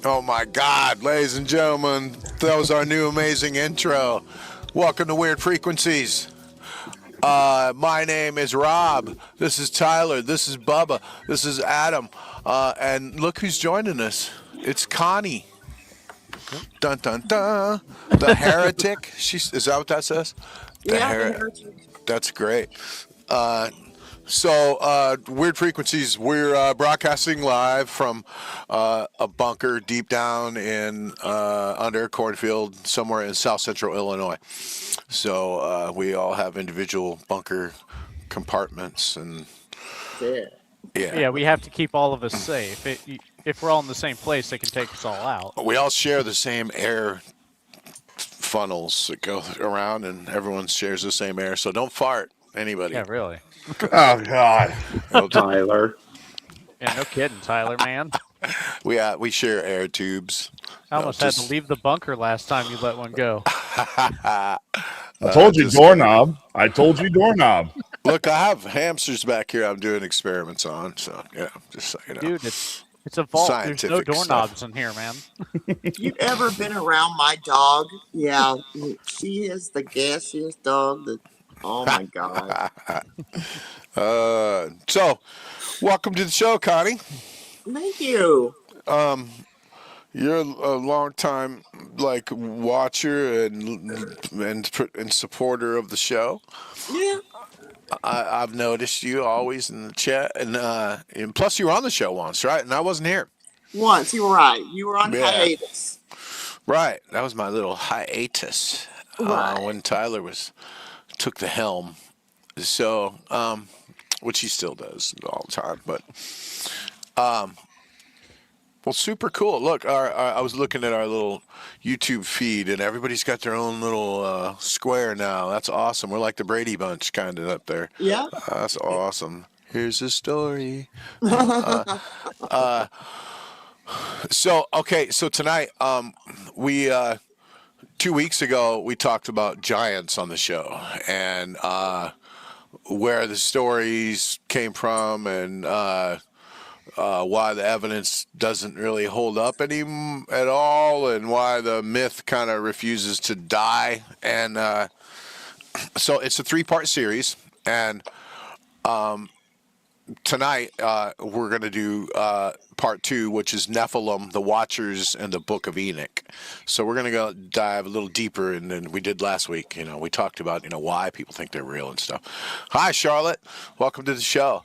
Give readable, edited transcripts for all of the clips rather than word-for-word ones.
Oh my God, ladies and gentlemen, that was our new amazing intro. Welcome to Weird Frequencies. My name is Rob. This is Tyler. This is Bubba. This is Adam. And look who's joining us. It's Connie. Yep. Dun dun dun. The heretic. Is that what that says? The Yeah, the her. heritage. That's great. Uh, Weird Frequencies, we're broadcasting live from a bunker deep down in under a cornfield somewhere in south central Illinois. So we all have individual bunker compartments, and Yeah. yeah, Yeah, we have to keep all of us safe. If we're all in the same place, they can take us all out. we all share the same air funnels that go around, and everyone shares the same air. So don't fart, anybody. Yeah, really. Oh God. Tyler. Yeah, no kidding, Tyler, man. We share air tubes. I almost had to leave the bunker last time you let one go. I told you doorknob. I told you doorknob. Look, I have hamsters back here I'm doing experiments on, so yeah, just so you know. Dude, it's a vault. There's no Scientific doorknobs stuff. in here, man. You ever been around my dog? Yeah, she is the gassiest dog that. Oh my God. So, welcome to the show, Connie. Thank you. You're a long time watcher and supporter of the show. Yeah. I've noticed you always in the chat, and plus you were on the show once, right? And I wasn't here. Once you were right. You were on Yeah. hiatus. Right, that was my little hiatus Right. when Tyler took the helm. So, which he still does all the time, but well, super cool. Look, I was looking at our little YouTube feed, and everybody's got their own little square now. That's awesome. We're like the Brady Bunch kind of up there. Yeah. That's awesome. Here's a story. So tonight, we 2 weeks ago we talked about giants on the show, and where the stories came from, and why the evidence doesn't really hold up at all, and why the myth kind of refuses to die. And so it's a 3-part series, and tonight we're going to do part 2, which is Nephilim, the Watchers, and the Book of Enoch. So we're going to go dive a little deeper than we did last week. We talked about why people think they're real and stuff. Hi, Charlotte. Welcome to the show.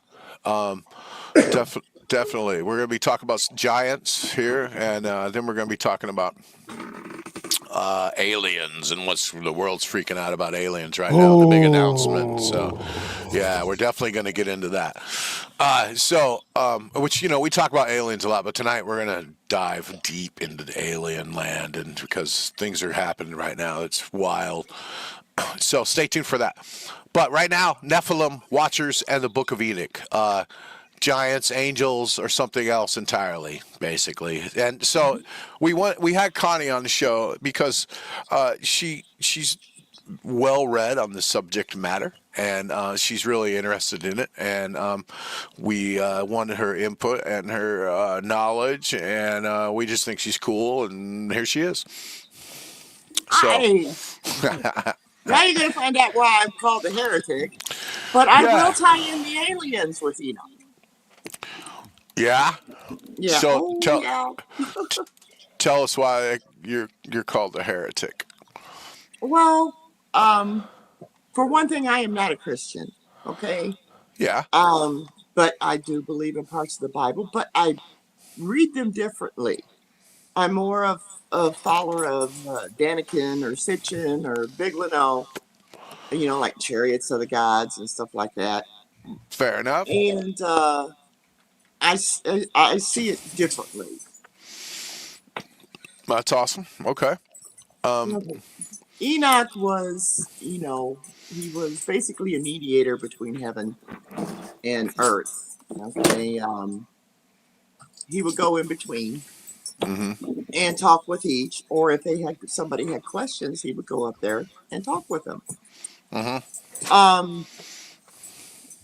Definitely. We're going to be talking about giants here, and then we're going to be talking about aliens and the world's freaking out about aliens right now, the big announcement. So, yeah, we're definitely going to get into that. Which, we talk about aliens a lot, but tonight we're going to dive deep into the alien land, and because things are happening right now, it's wild. So stay tuned for that. But right now, Nephilim, Watchers, and the Book of Enoch. Giants, angels, or something else entirely, basically. And so we had Connie on the show because she's well read on the subject matter, and she's really interested in it. And we wanted her input and her knowledge, and we just think she's cool. And here she is. So. Now you're going to find out why I'm called the heretic. But I will tie in the aliens with Enoch. Yeah. Yeah. So yeah. tell us why you're called a heretic. Well, for one thing, I am not a Christian. Okay. Yeah. But I do believe in parts of the Bible, but I read them differently. I'm more of a follower of Daniken or Sitchin or Bigelow, like Chariots of the Gods and stuff like that. Fair enough. And I see it differently. That's awesome. Okay. Enoch was, he was basically a mediator between heaven and earth. Okay. He would go in between. Mm-hmm. And talk with each, or if somebody had questions, he would go up there and talk with them. Mm-hmm.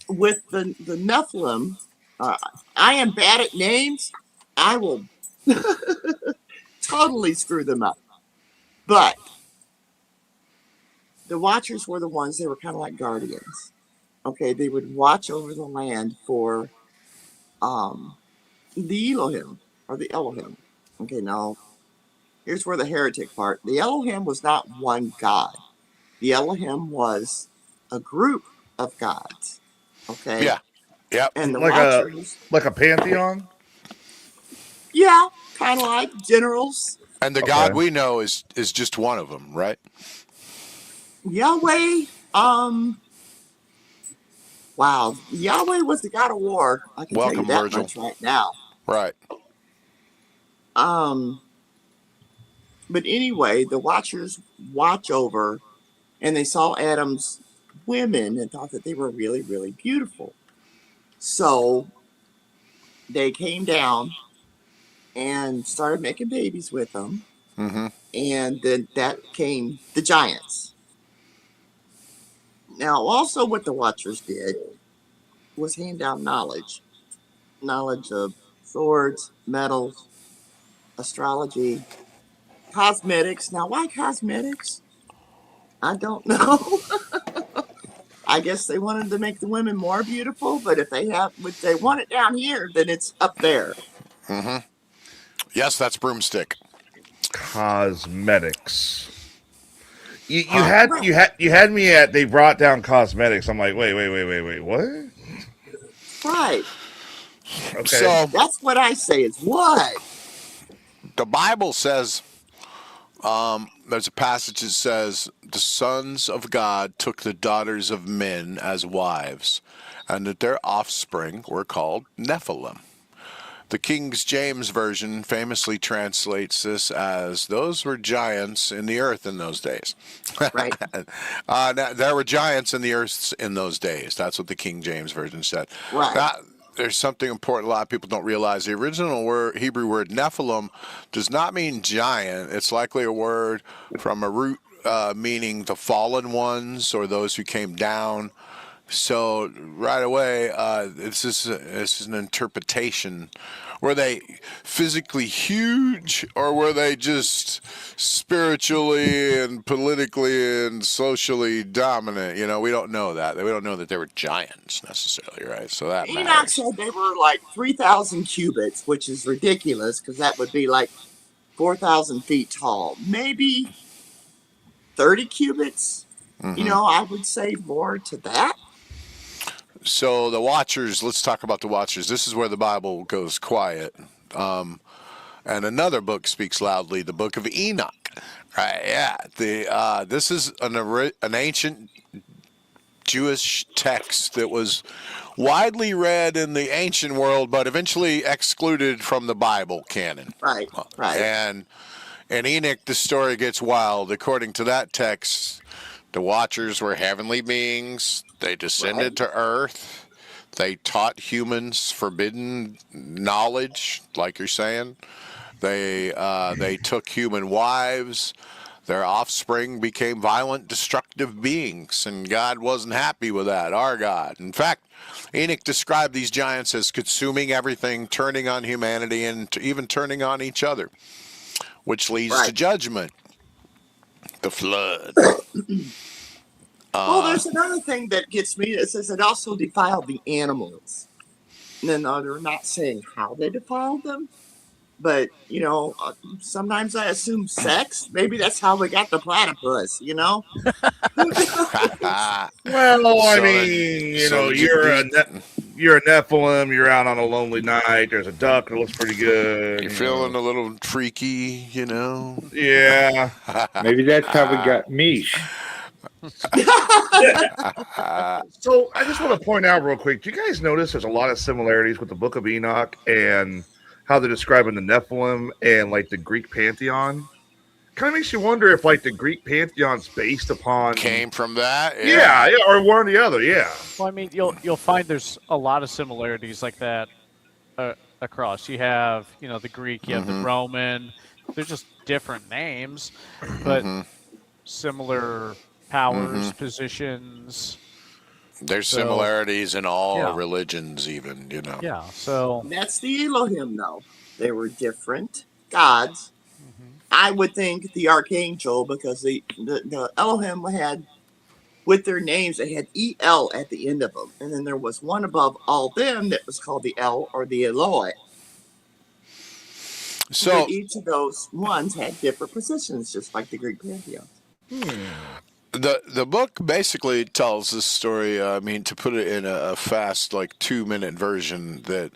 With the Nephilim, I am bad at names. I will totally screw them up. But the Watchers were the ones, they were kind of like guardians. Okay, they would watch over the land for um, the Elohim or the Elohim. Okay, now here's where the heretic part. The Elohim was not one god. The Elohim was a group of gods. Okay, Yeah. Yep. and the Like a Watchers, like a pantheon. yeah, kind of like generals. And the God Okay. we know is just one of them, right? Yahweh, wow, Yahweh was the god of war. I can tell you Welcome, that Virgil. much right now. Right. Um, but anyway, the Watchers watch over, and they saw Adam's women and thought that they were really, really beautiful. So they came down and started making babies with them. Mm-hmm. And then that came the giants. Now, also, what the Watchers did was hand down knowledge of swords, metals, astrology, cosmetics. Now, why cosmetics? I don't know. I guess they wanted to make the women more beautiful, but if they want it down here, then it's up there. Mm-hmm. Yes, that's broomstick. Cosmetics. You Huh. had Right, you had me at they brought down cosmetics. I'm like, wait, what? right. Okay. So That's what I say is what? the Bible says there's a passage that says the sons of God took the daughters of men as wives, and that their offspring were called Nephilim. The King James Version famously translates this as those were giants in the earth in those days. Right, There were giants in the earth in those days. That's what the King James Version said. right, Now, there's something important a lot of people don't realize. The original Hebrew word Nephilim does not mean giant. It's likely a word from a root meaning the fallen ones or those who came down. So right away, this is an interpretation. Were they physically huge, or were they just spiritually and politically and socially dominant? We don't know that. We don't know that they were giants necessarily, right? So that Enoch matters. said they were like 3,000 cubits, which is ridiculous because that would be like 4,000 feet tall. Maybe 30 cubits. Hmm. I would say more to that. So the Watchers. Let's talk about the Watchers. This is where the Bible goes quiet. And another book speaks loudly, the Book of Enoch. Right? Yeah. This is an ancient Jewish text that was widely read in the ancient world, but eventually excluded from the Bible canon. Right, right, And in Enoch, the story gets wild. According to that text, the Watchers were heavenly beings. They right, descended to earth. They taught humans forbidden knowledge, like you're saying. They took human wives. Their offspring became violent, destructive beings, and God wasn't happy with that, our God. In fact, Enoch described these giants as consuming everything, turning on humanity, and even turning on each other, which leads to right. judgment, the flood. Well, there's another thing that gets me. It says it also defiled the animals. No, they're not saying how they defiled them, but sometimes I assume sex. Maybe that's how we got the platypus. Well, I so then, mean, so you're you're a Nephilim. You're out on a lonely night. There's a duck that looks pretty good. you're feeling a little freaky. Yeah. Maybe that's how we got Mish. So I just want to point out real quick. Do you guys notice there's a lot of similarities with the Book of Enoch and how they're describing the Nephilim and like the Greek pantheon? Kind of makes you wonder if like the Greek pantheon's based upon Came from that, yeah, or one or the other. Yeah. Well, I mean, you'll find there's a lot of similarities like that across. You have, the Greek, you have the Roman. They're just different names, but similar powers, positions. There's So similarities in all yeah, religions, even. yeah. So That's the Elohim, though. They were different gods, I would think the archangel, because the Elohim had, with their names, they had El at the end of them, and then there was one above all them that was called the El, or the Eloi. But So each of those ones had different positions, just like the Greek pantheon. the book basically tells this story. I mean, to put it in a fast, like 2 minute version, that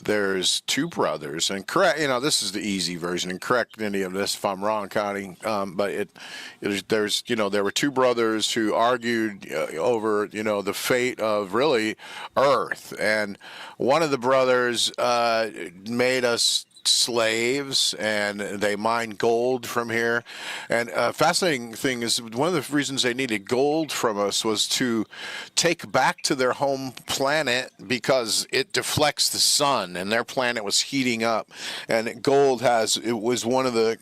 there's two brothers, and correct, this is the easy version, and correct any of this if I'm wrong, Connie. But there's, there were two brothers who argued over, the fate of really Earth, and one of the brothers made us slaves, and they mined gold from here. And fascinating thing is, one of the reasons they needed gold from us was to take back to their home planet, because it deflects the sun, and their planet was heating up. And gold it was one of the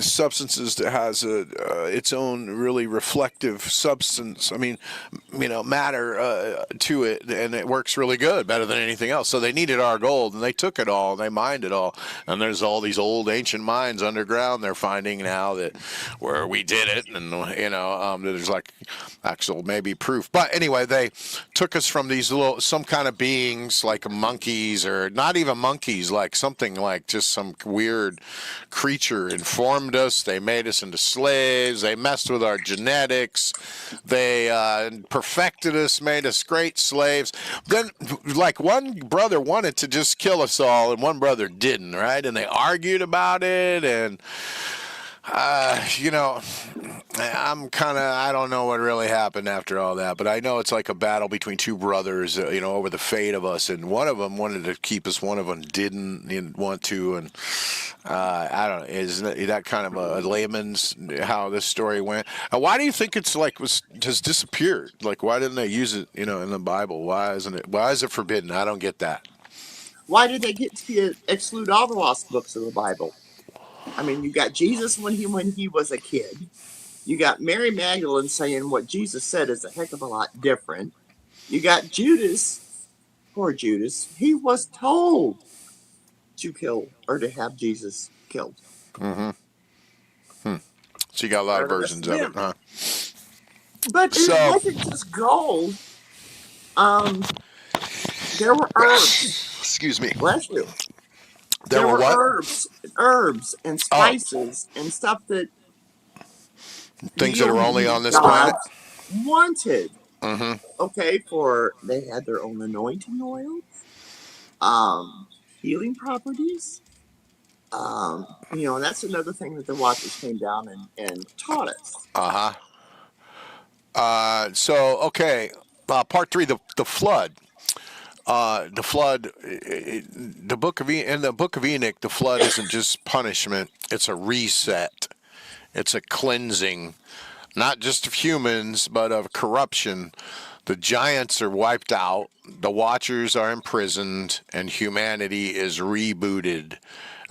substances that has its own really reflective substance. I mean, matter to it, and it works really good, better than anything else. So they needed our gold, and they took it all, they mined it all, and there's all these old ancient mines underground they're finding now that where we did it, and there's like actual maybe proof. But anyway, they took us from these some kind of beings like monkeys, or not even monkeys, like something like just some weird creature, informed us. They made us into slaves. They messed with our genetics. They perfected us, made us great slaves. Then, like, one brother wanted to just kill us all, and one brother didn't, right? And they argued about it, and I don't know what really happened after all that, but I know it's like a battle between two brothers, over the fate of us, and one of them wanted to keep us, one of them didn't want to, and I don't know, is that kind of a layman's how this story went? Why do you think it's has disappeared? Like, why didn't they use it, in the Bible? Why is it forbidden? I don't get that. Why did they get to exclude all the lost books of the Bible? I mean, you got Jesus when he was a kid. You got Mary Magdalene saying what Jesus said is a heck of a lot different. You got Judas, poor Judas. He was told to kill, or to have Jesus killed. Mm-hmm. So you got a lot of versions of it, huh? But it wasn't just gold. There were herbs. Excuse me. Bless you. There were what? Herbs and spices and stuff that things that are only on this planet wanted. Mm-hmm. Okay, they had their own anointing oils, healing properties. And that's another thing that the Watchers came down and taught us. Okay, part 3, the flood. The flood, the book of Enoch, the flood isn't just punishment; it's a reset. It's a cleansing, not just of humans, but of corruption. The giants are wiped out, the Watchers are imprisoned, and humanity is rebooted.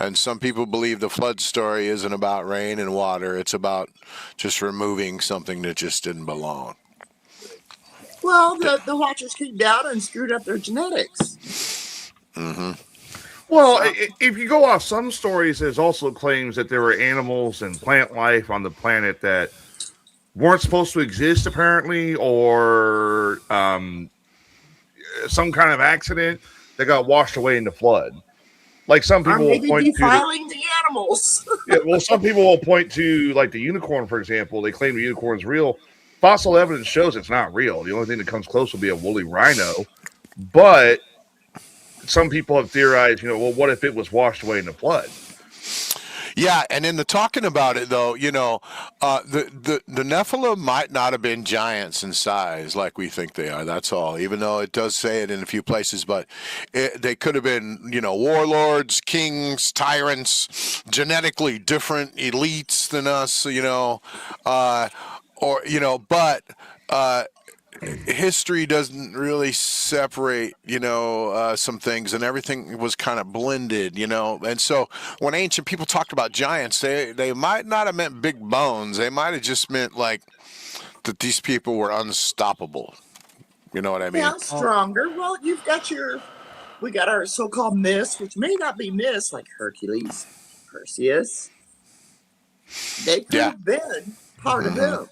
And some people believe the flood story isn't about rain and water; it's about just removing something that just didn't belong. Well, the Watchers came down and screwed up their genetics. Mm-hmm. Well, if you go off some stories, there's also claims that there were animals and plant life on the planet that weren't supposed to exist, apparently, or some kind of accident that got washed away in the flood. Like some people will point defiling the animals. Yeah, well, some people will point to, like, the unicorn, for example. They claim the unicorn's real. Fossil evidence shows it's not real. The only thing that comes close will be a woolly rhino. But some people have theorized, what if it was washed away in the flood? Yeah, and in the talking about it, though, the Nephilim might not have been giants in size like we think they are. That's all. Even though it does say it in a few places, but they could have been, warlords, kings, tyrants, genetically different elites than us, but. History doesn't really separate, some things, and everything was kind of blended, and so when ancient people talked about giants, they might not have meant big bones. They might have just meant like that these people were unstoppable. You know what I mean? Yeah, stronger. Well, we got our so-called myths, which may not be myths, like Hercules. Perseus. They could Yeah. have been part of him.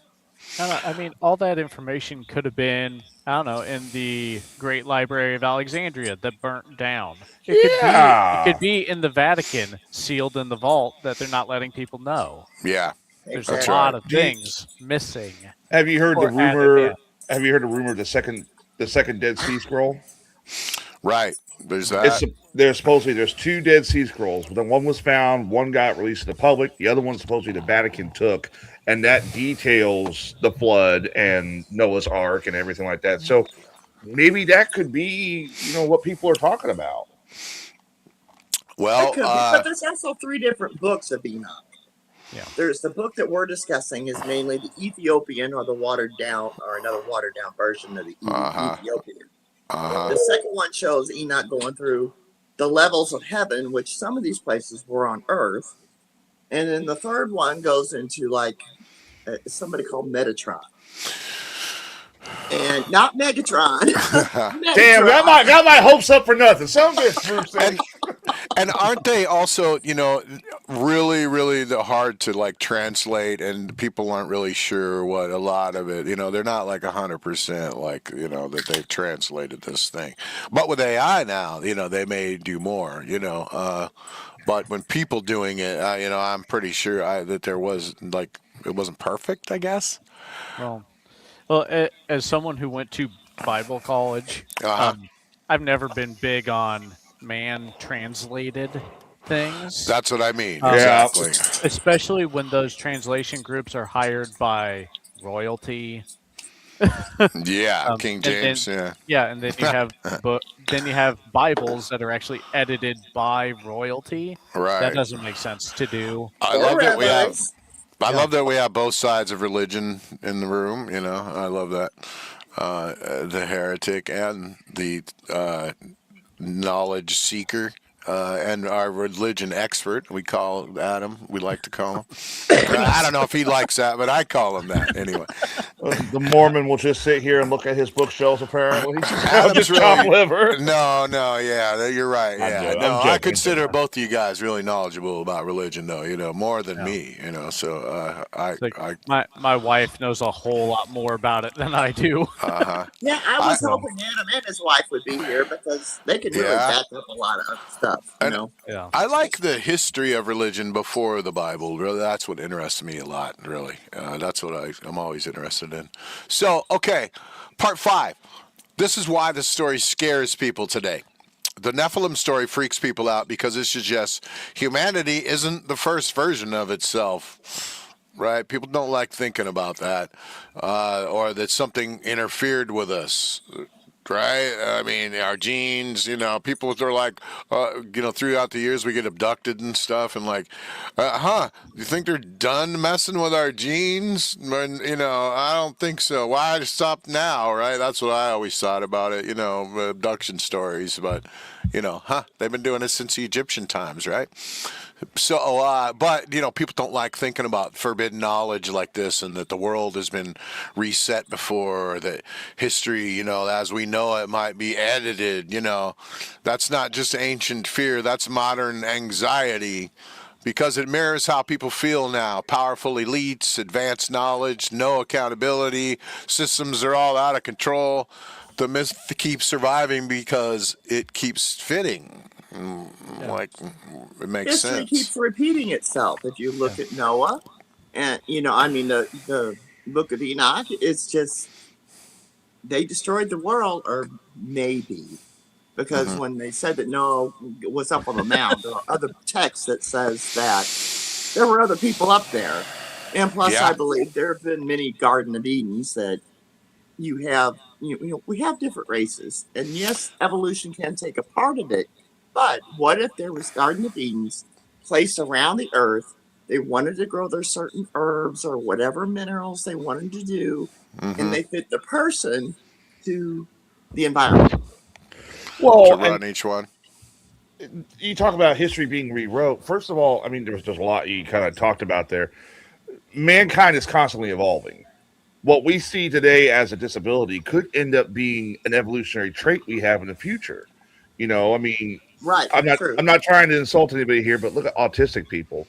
I don't know, I mean, all that information could have been, I don't know, in the Great Library of Alexandria that burnt down. It Yeah. could be in the Vatican, sealed in the vault that they're not letting people know. Yeah. There's a That's Exactly. lot right. of things missing Have you heard the or added in. rumor? Have you heard the rumor of the second Dead Sea Scroll? Right. There's It's that. there's supposedly there's two Dead Sea Scrolls. But then one was found, one got released to the public. The other one supposedly the Vatican took, and that details the flood and Noah's Ark and everything like that. So maybe that could be what people are talking about. It Well, could be. But there's also 3 different books of Enoch. Yeah. There's the book that we're discussing is mainly the Ethiopian or the watered down or another watered down version of the Ethiopian. The second one shows Enoch going through the levels of heaven, which some of these places were on earth. And then the third one goes into like somebody called Metatron. And not Megatron. Damn, got my hopes up for nothing. Some bitch and aren't they also, really, really hard to like translate, and people aren't really sure what a lot of it, they're not like 100% like, that they've translated this thing. But with AI now, they may do more, but when people doing it, I'm pretty sure that there was like, it wasn't perfect, I guess. Well, as someone who went to Bible college, I've never been big on man translated things. That's what I mean. Yeah. Exactly. Especially when those translation groups are hired by royalty. Yeah. King and then, James. Yeah. yeah, and then you have Bibles that are actually edited by royalty. Right. That doesn't make sense to do. I Or love that we have. rabbis. I love that we have both sides of religion in the room. I love that the heretic and the knowledge seeker and our religion expert. We call Adam. We like to call him. I don't know if he likes that, but I call him that anyway. The Mormon will just sit here and look at his bookshelves. Apparently, Adam's just really- chop liver. No, yeah, you're right. I'm Yeah, joking, no, I'm I joking, consider I'm joking. both of you guys really knowledgeable about religion, though. More than me. So My wife knows a whole lot more about it than I do. Yeah, I was hoping Adam and his wife would be here because they can really Yeah. back up a lot of stuff, Yeah. I like the history of religion before the Bible. Really, that's what interests me a lot. Really, that's what I'm always interested in. So, okay, part 5. This is why this story scares people today. The Nephilim story freaks people out because it suggests humanity isn't the first version of itself. Right? People don't like thinking about that, or that something interfered with us. Right? I mean, our genes, people are like, throughout the years we get abducted and stuff, and like, you think they're done messing with our genes? I don't think so. Why stop now, right? That's what I always thought about it, abduction stories, but, they've been doing it since the Egyptian times, right? So, but, people don't like thinking about forbidden knowledge like this, and that the world has been reset before, or that history, as we know it might be edited, That's not just ancient fear, that's modern anxiety, because it mirrors how people feel now. Powerful elites, advanced knowledge, no accountability, systems are all out of control. The myth keeps surviving because it keeps fitting. Like, it makes history sense. keeps repeating itself. If you look at Noah, and the book of Enoch, it's just they destroyed the world, or maybe because when they said that Noah was up on the mound, there are other texts that says that there were other people up there, and plus, Yeah. I believe there have been many Garden of Edens that you have. We have different races, and yes, evolution can take a part of it. But what if there was Garden of Edens placed around the earth? They wanted to grow their certain herbs or whatever minerals they wanted to do, and they fit the person to the environment. Well, To run each one. you talk about history being rewrote. First of all, I mean, there's a lot you kind of talked about there. Mankind is constantly evolving. What we see today as a disability could end up being an evolutionary trait we have in the future. I mean, Right. I'm not True. I'm not trying to insult anybody here, but look at autistic people.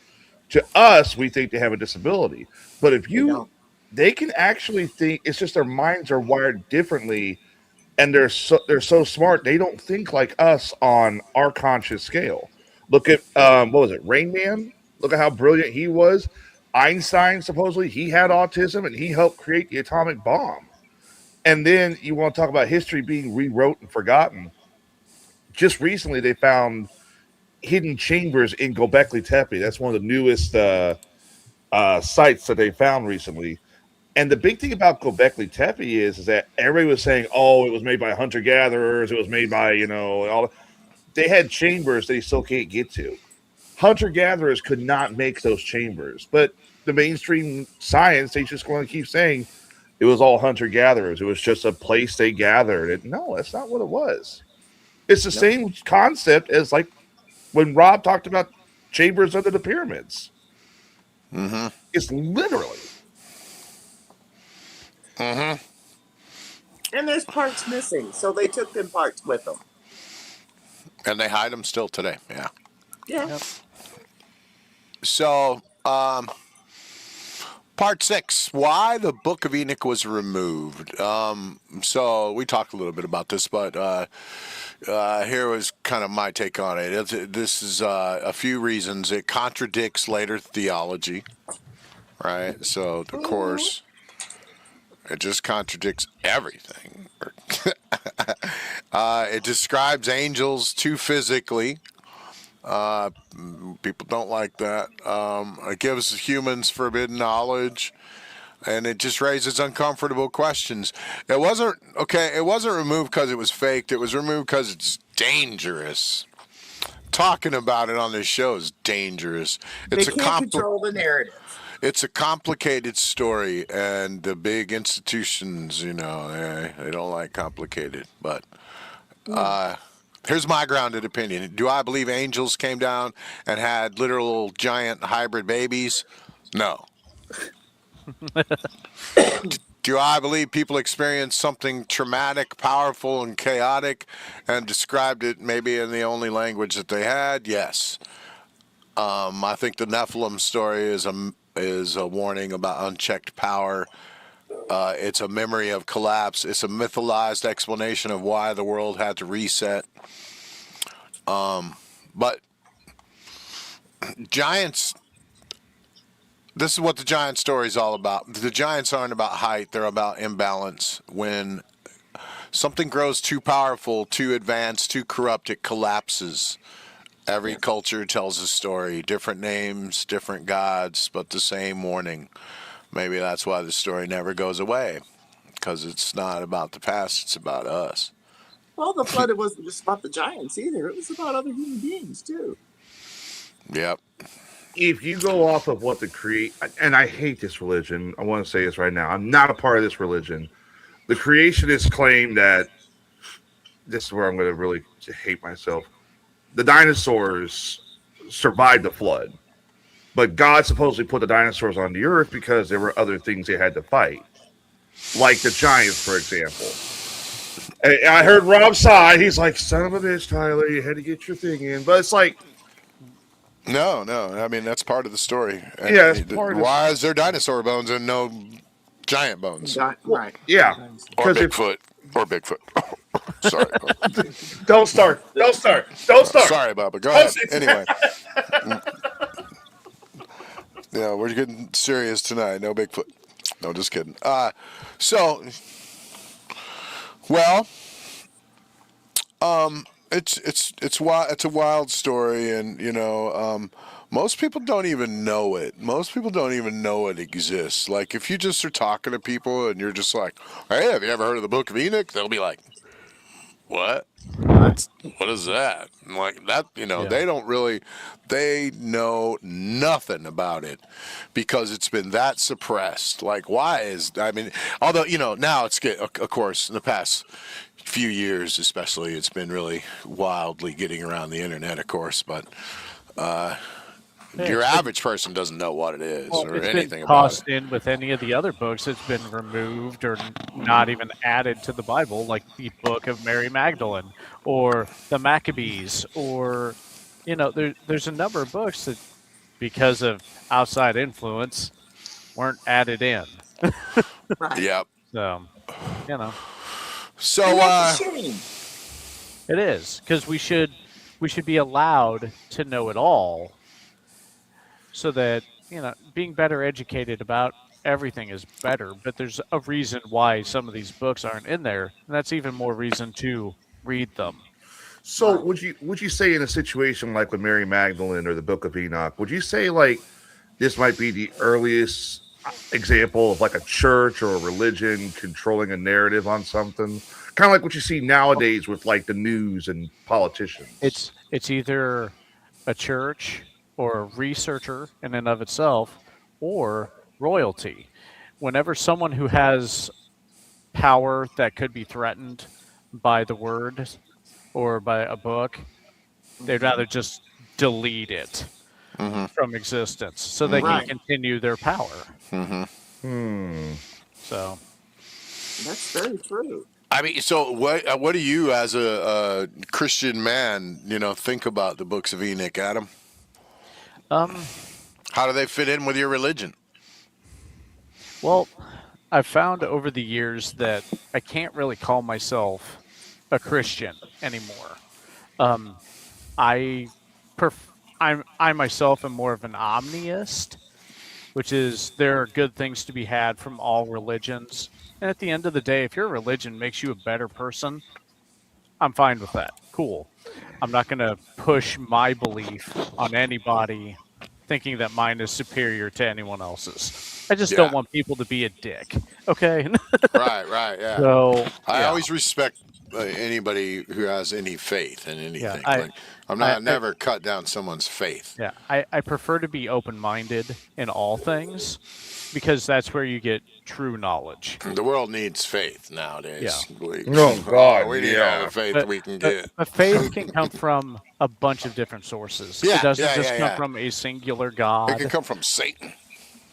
To us, we think they have a disability, but if They you, don't. they can actually think. It's just their minds are wired differently, and they're so smart. They don't think like us on our conscious scale. Look at what was it, Rain Man? Look at how brilliant he was. Einstein supposedly he had autism, and he helped create the atomic bomb. And then you want to talk about history being rewrote and forgotten. Just recently, they found hidden chambers in Gobekli Tepe. That's one of the newest sites that they found recently. And the big thing about Gobekli Tepe is that everybody was saying, "Oh, it was made by hunter gatherers. It was made by all." They had chambers they still can't get to. Hunter gatherers could not make those chambers, but the mainstream science they just going to keep saying it was all hunter gatherers. It was just a place they gathered. And no, that's not what it was. It's the Nope. same concept as like when Rob talked about chambers under the pyramids. Mm-hmm. It's literally. Mm-hmm. And there's parts missing, so they took them parts with them. And they hide them still today. Yeah. Yeah. Yep. So, part 6, why the Book of Enoch was removed. So we talked a little bit about this, but here was kind of my take on it. This is a few reasons. It contradicts later theology, right? So, of course, it just contradicts everything. It describes angels too physically. People don't like that. It gives humans forbidden knowledge, and it just raises uncomfortable questions. It wasn't okay. It wasn't removed because it was faked. It was removed because it's dangerous. Talking about it on this show is dangerous. They can't control the narrative. It's a complicated story, and the big institutions, they don't like complicated. But here's my grounded opinion. Do I believe angels came down and had literal giant hybrid babies? No. Do I believe people experienced something traumatic, powerful, and chaotic and described it maybe in the only language that they had? Yes. I think the Nephilim story is a warning about unchecked power. It's a memory of collapse. It's a mythologized explanation of why the world had to reset. But giants, this is what the giant story is all about. The giants aren't about height, they're about imbalance. When something grows too powerful, too advanced, too corrupt, it collapses. Every culture tells a story, different names, different gods, but the same warning. Maybe that's why the story never goes away, because it's not about the past, it's about us. Well, the flood, it wasn't just about the giants either. It was about other human beings too. Yep. If you go off of what the and I hate this religion. I want to say this right now. I'm not a part of this religion. The creationists claim that this is where I'm going to really hate myself. The dinosaurs survived the flood, but God supposedly put the dinosaurs on the earth because there were other things they had to fight, like the giants, for example. And I heard Rob sigh. He's like, "Son of a bitch, Tyler, you had to get your thing in." But it's like, No. I mean, that's part of the story. And yeah, it's part of why is there dinosaur bones and no giant bones? Right. Yeah, Or because Bigfoot. Sorry. Don't start. Sorry, Bubba. Go ahead. Anyway. Yeah, we're getting serious tonight. No Bigfoot. No, just kidding. It's a wild story, and most people don't even know it. Most people don't even know it exists. Like if you just are talking to people and you're just like, "Hey, have you ever heard of the Book of Enoch?" They'll be like, "What? What is that?" And like that, they don't really, they know nothing about it because it's been that suppressed. Like, although, now it's of course, in the past few years especially, it's been really wildly getting around the internet, of course, but Your it's been, average person doesn't know what it is well, or it's been anything about it. tossed in with any of the other books. It's been removed or not even added to the Bible, like the Book of Mary Magdalene or the Maccabees, or there's a number of books that, because of outside influence, weren't added in. Right. Yep. So, you know, So, And that's a shame. it is because we should be allowed to know it all, so that being better educated about everything is better. But there's a reason why some of these books aren't in there, and that's even more reason to read them. So Right. would you say in a situation like with Mary Magdalene or the Book of Enoch, would you say like this might be the earliest example of like a church or a religion controlling a narrative on something? Kind of like what you see nowadays with like the news and politicians. It's either a church or a researcher in and of itself, or royalty. Whenever someone who has power that could be threatened by the word or by a book, they'd rather just delete it from existence so they can Right. continue their power. Hmm. So, That's very true. I mean, so what do you, as a Christian man, think about the books of Enoch, Adam? um, How do they fit in with your religion? well, I've found over the years that I can't really call myself a Christian anymore. Um, I, I myself am more of an omniist, which is there are good things to be had from all religions. And at the end of the day, if your religion makes you a better person, I'm fine with that. Cool. I'm not going to push my belief on anybody thinking that mine is superior to anyone else's. I just don't Yeah. want people to be a dick. Okay. Right, yeah. So, I yeah. always respect anybody who has any faith in Yeah. anything. I, Like, I'm I, not I never cut down someone's faith. yeah, I prefer to be open-minded in all things, because that's where you get true knowledge. The world needs faith Yeah. nowadays. Oh God, We need all the yeah. faith we can get. But faith can come from a bunch of different sources. It Yeah, doesn't yeah, just yeah, come yeah. from a singular It can God. come from Satan,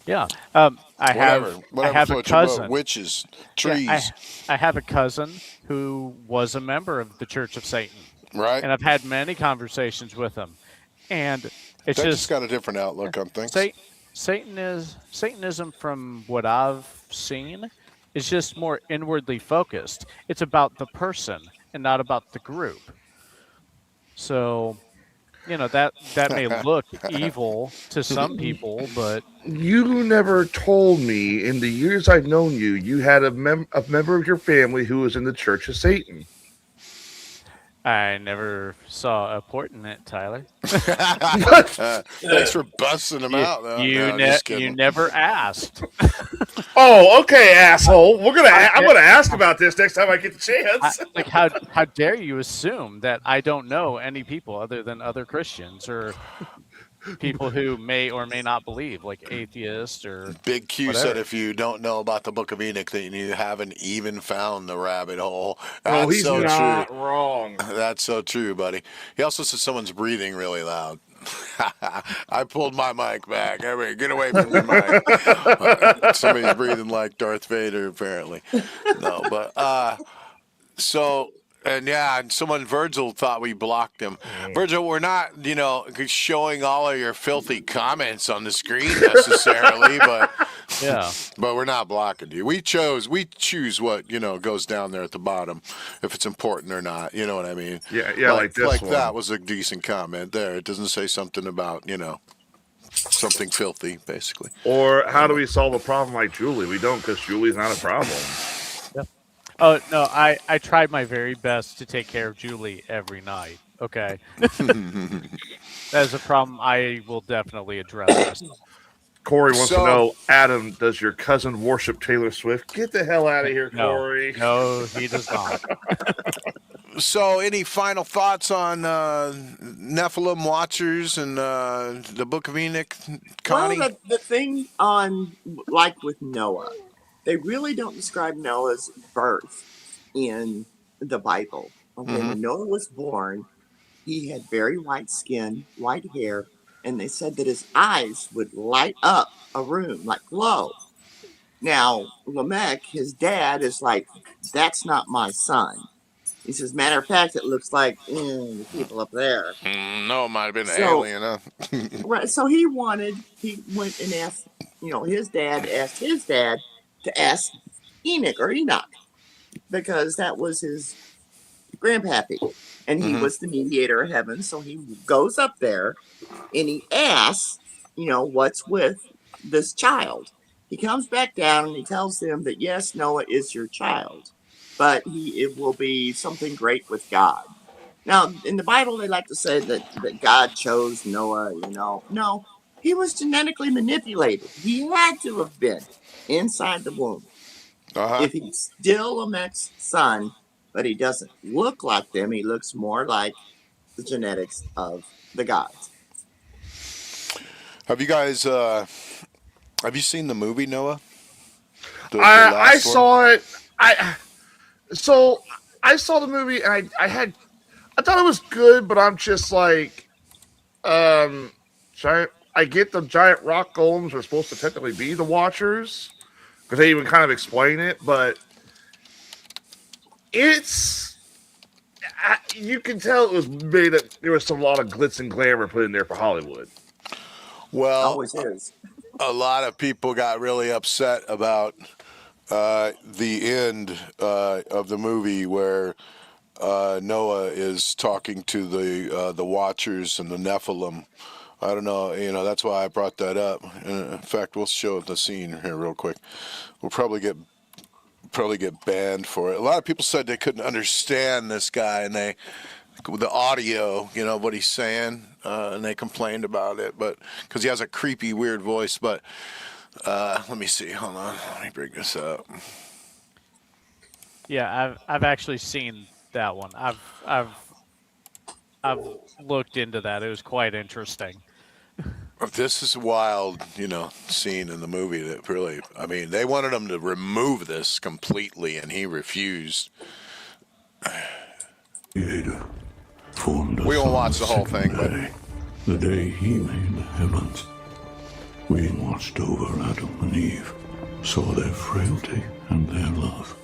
Yeah. whatever I have a floats your boat, cousin. witches, Yeah, trees, I have a cousin who was a member of the Church of Satan, right? and I've had many conversations with him. And it's That just just got a different outlook on things. Satanism, from what I've seen, is just more inwardly focused. It's about the person and not about the group. So, that may look evil to some people, but You never told me in the years I've known you, you had a member of your family who was in the Church of Satan. I never saw a port in it, Tyler. Thanks for busting them out, though. No, just You kidding. never asked. Oh, okay, asshole. I'm How gonna ask about this next time I get the chance. like how dare you assume that I don't know any people other than other Christians, or people who may or may not believe, like atheists or Big Q said whatever. if you don't know about the Book of Enoch, then you haven't even found the rabbit hole. Oh, That's he's so true. not wrong. That's so true, buddy. He also said someone's breathing really loud. I pulled my mic back. Everybody, get away from your mic. Somebody's breathing like Darth Vader, apparently. No, but so. And yeah, and Virgil thought we blocked him. Virgil, we're not, showing all of your filthy comments on the screen necessarily, but Yeah. but we're not blocking you. We choose what goes down there at the bottom, if it's important or not. You know what I mean? Yeah, like this one. That was a decent comment there. It doesn't say something about something filthy, basically. Or how do we solve a problem like Julie? We don't, because Julie's not a problem. Oh no, I tried my very best to take care of Julie every night. Okay. That is a problem I will definitely address myself. Corey wants to So- know, Adam, does your cousin worship Taylor Swift? Get the hell out of here, No, Corey. no, he does not. So, any final thoughts on Nephilim Watchers and the Book of Enoch, Connie? Well, the thing on, like with Noah, they really don't describe Noah's birth in the Bible. Okay, when Noah was born, he had very white skin, white hair, and they said that his eyes would light up a room like glow. Now, Lamech, his dad, is like, that's not my son. He says, matter of fact, it looks like the people up there. No, it might have been an So, alien. Huh? right, so he went and asked, his dad asked his dad to ask Enoch or Enoch because that was his grandpappy, and he was the mediator of heaven. So he goes up there and he asks, what's with this child? He comes back down and he tells them that yes, Noah is your child, but it will be something great with God. Now, in the Bible, they like to say that God chose Noah. No, he was genetically manipulated. He had to have been inside the womb. Uh-huh. If he's still Lamech's son, but he doesn't look like them, he looks more like the genetics of the gods. Have you guys have you seen the movie Noah? The I last one? saw it. So I saw the movie and I thought it was good, but I'm just like giant. I get the giant rock golems are supposed to technically be the Watchers because they even kind of explain it, but it's you can tell it was made that there was a lot of glitz and glamour put in there for Hollywood. Well, Always is. a lot of people got really upset about the end of the movie where Noah is talking to the Watchers and the Nephilim. I don't know, that's why I brought that up. In fact, we'll show the scene here real quick. We'll probably get banned for it. A lot of people said they couldn't understand this guy, and the audio, what he's saying, and they complained about it, but because he has a creepy, weird voice. But let me see. Hold on. Let me bring this up. Yeah, I've actually seen that one. I've looked into that. It was quite interesting. This is a wild, scene in the movie that really, I mean, they wanted him to remove this completely, and he refused. Creator formed us We won't on watch the whole second thing, but day, the day he made the heavens. We watched over Adam and Eve, saw their frailty and their love,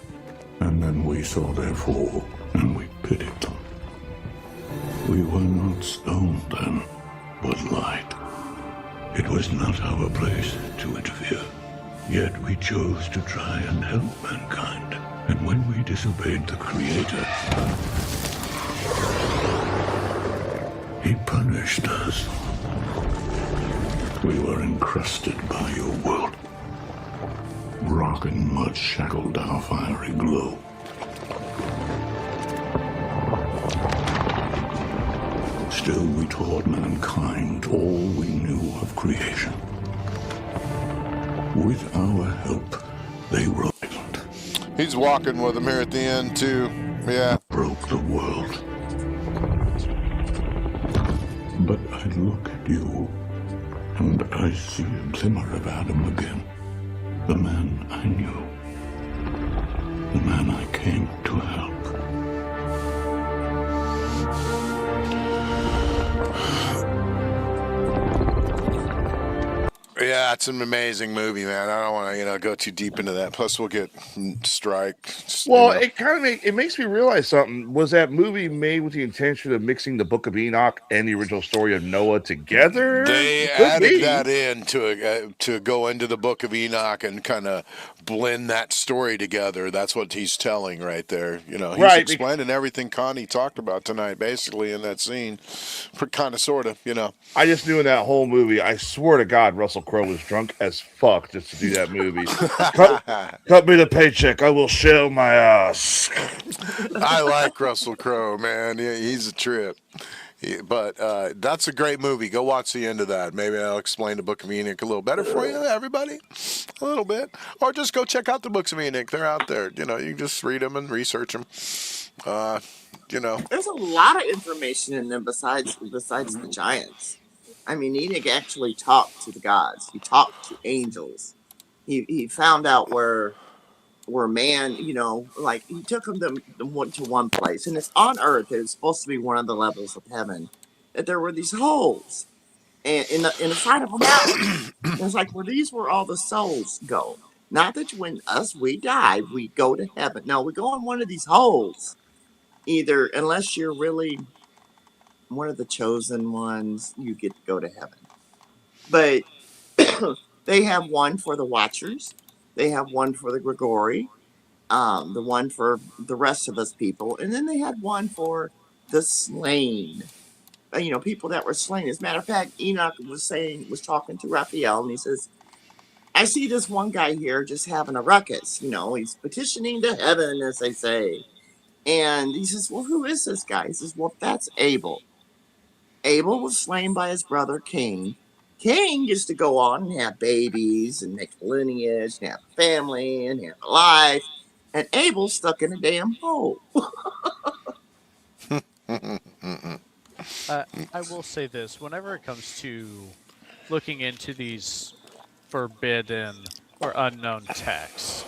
and then we saw their fall, and we pitied them. We were not stone then, but light. It was not our place to interfere, yet we chose to try and help mankind. And when we disobeyed the Creator, he punished us. We were encrusted by your world. Rock and mud shackled our fiery glow. Still we taught mankind all we knew of creation. With our help, they rose. he's walking with him here at the end, too. Yeah. Broke the world. But I look at you, and I see a glimmer of Adam again. The man I knew. The man I came to help. Yeah, it's an amazing movie, man. I don't want to, go too deep into that. Plus, we'll get strike. Well, it kind of it makes me realize something. Was that movie made with the intention of mixing the Book of Enoch and the original story of Noah together? They added that in to go into the Book of Enoch and kind of blend that story together. That's what he's telling right there. He's explaining everything Connie talked about tonight, basically in that scene, kind of, sort of. I just knew in that whole movie. I swear to God, Russell Crowe was drunk as fuck just to do that movie. cut me the paycheck. I will shell my ass. I like Russell Crowe, man. He's a trip. But that's a great movie. Go watch the end of that. Maybe I'll explain the Book of Enoch a little better for you, everybody. A little bit. Or just go check out the Books of Enoch. They're out there. You can just read them and research them. There's a lot of information in them besides the giants. I mean, Enoch actually talked to the gods. He talked to angels. He found out where man, like he took them to one place, and it's on Earth. It's supposed to be one of the levels of heaven. That there were these holes, and in the side of a mountain. And it's like, well, these where all the souls go. Not that when we die, we go to heaven. No, we go in one of these holes. Either unless you're really one of the chosen ones, you get to go to heaven. But they have one for the Watchers. They have one for the Grigori. The one for the rest of us people, and then they had one for the slain. People that were slain. As a matter of fact, Enoch was talking to Raphael, and he says, I see this one guy here just having a ruckus. He's petitioning to heaven, as they say. And he says, well, who is this guy? He says, well, that's Abel. Abel was slain by his brother Cain. Cain gets to go on and have babies and make lineage and have a family and have a life. And Abel's stuck in a damn hole. I will say this: whenever it comes to looking into these forbidden or unknown texts,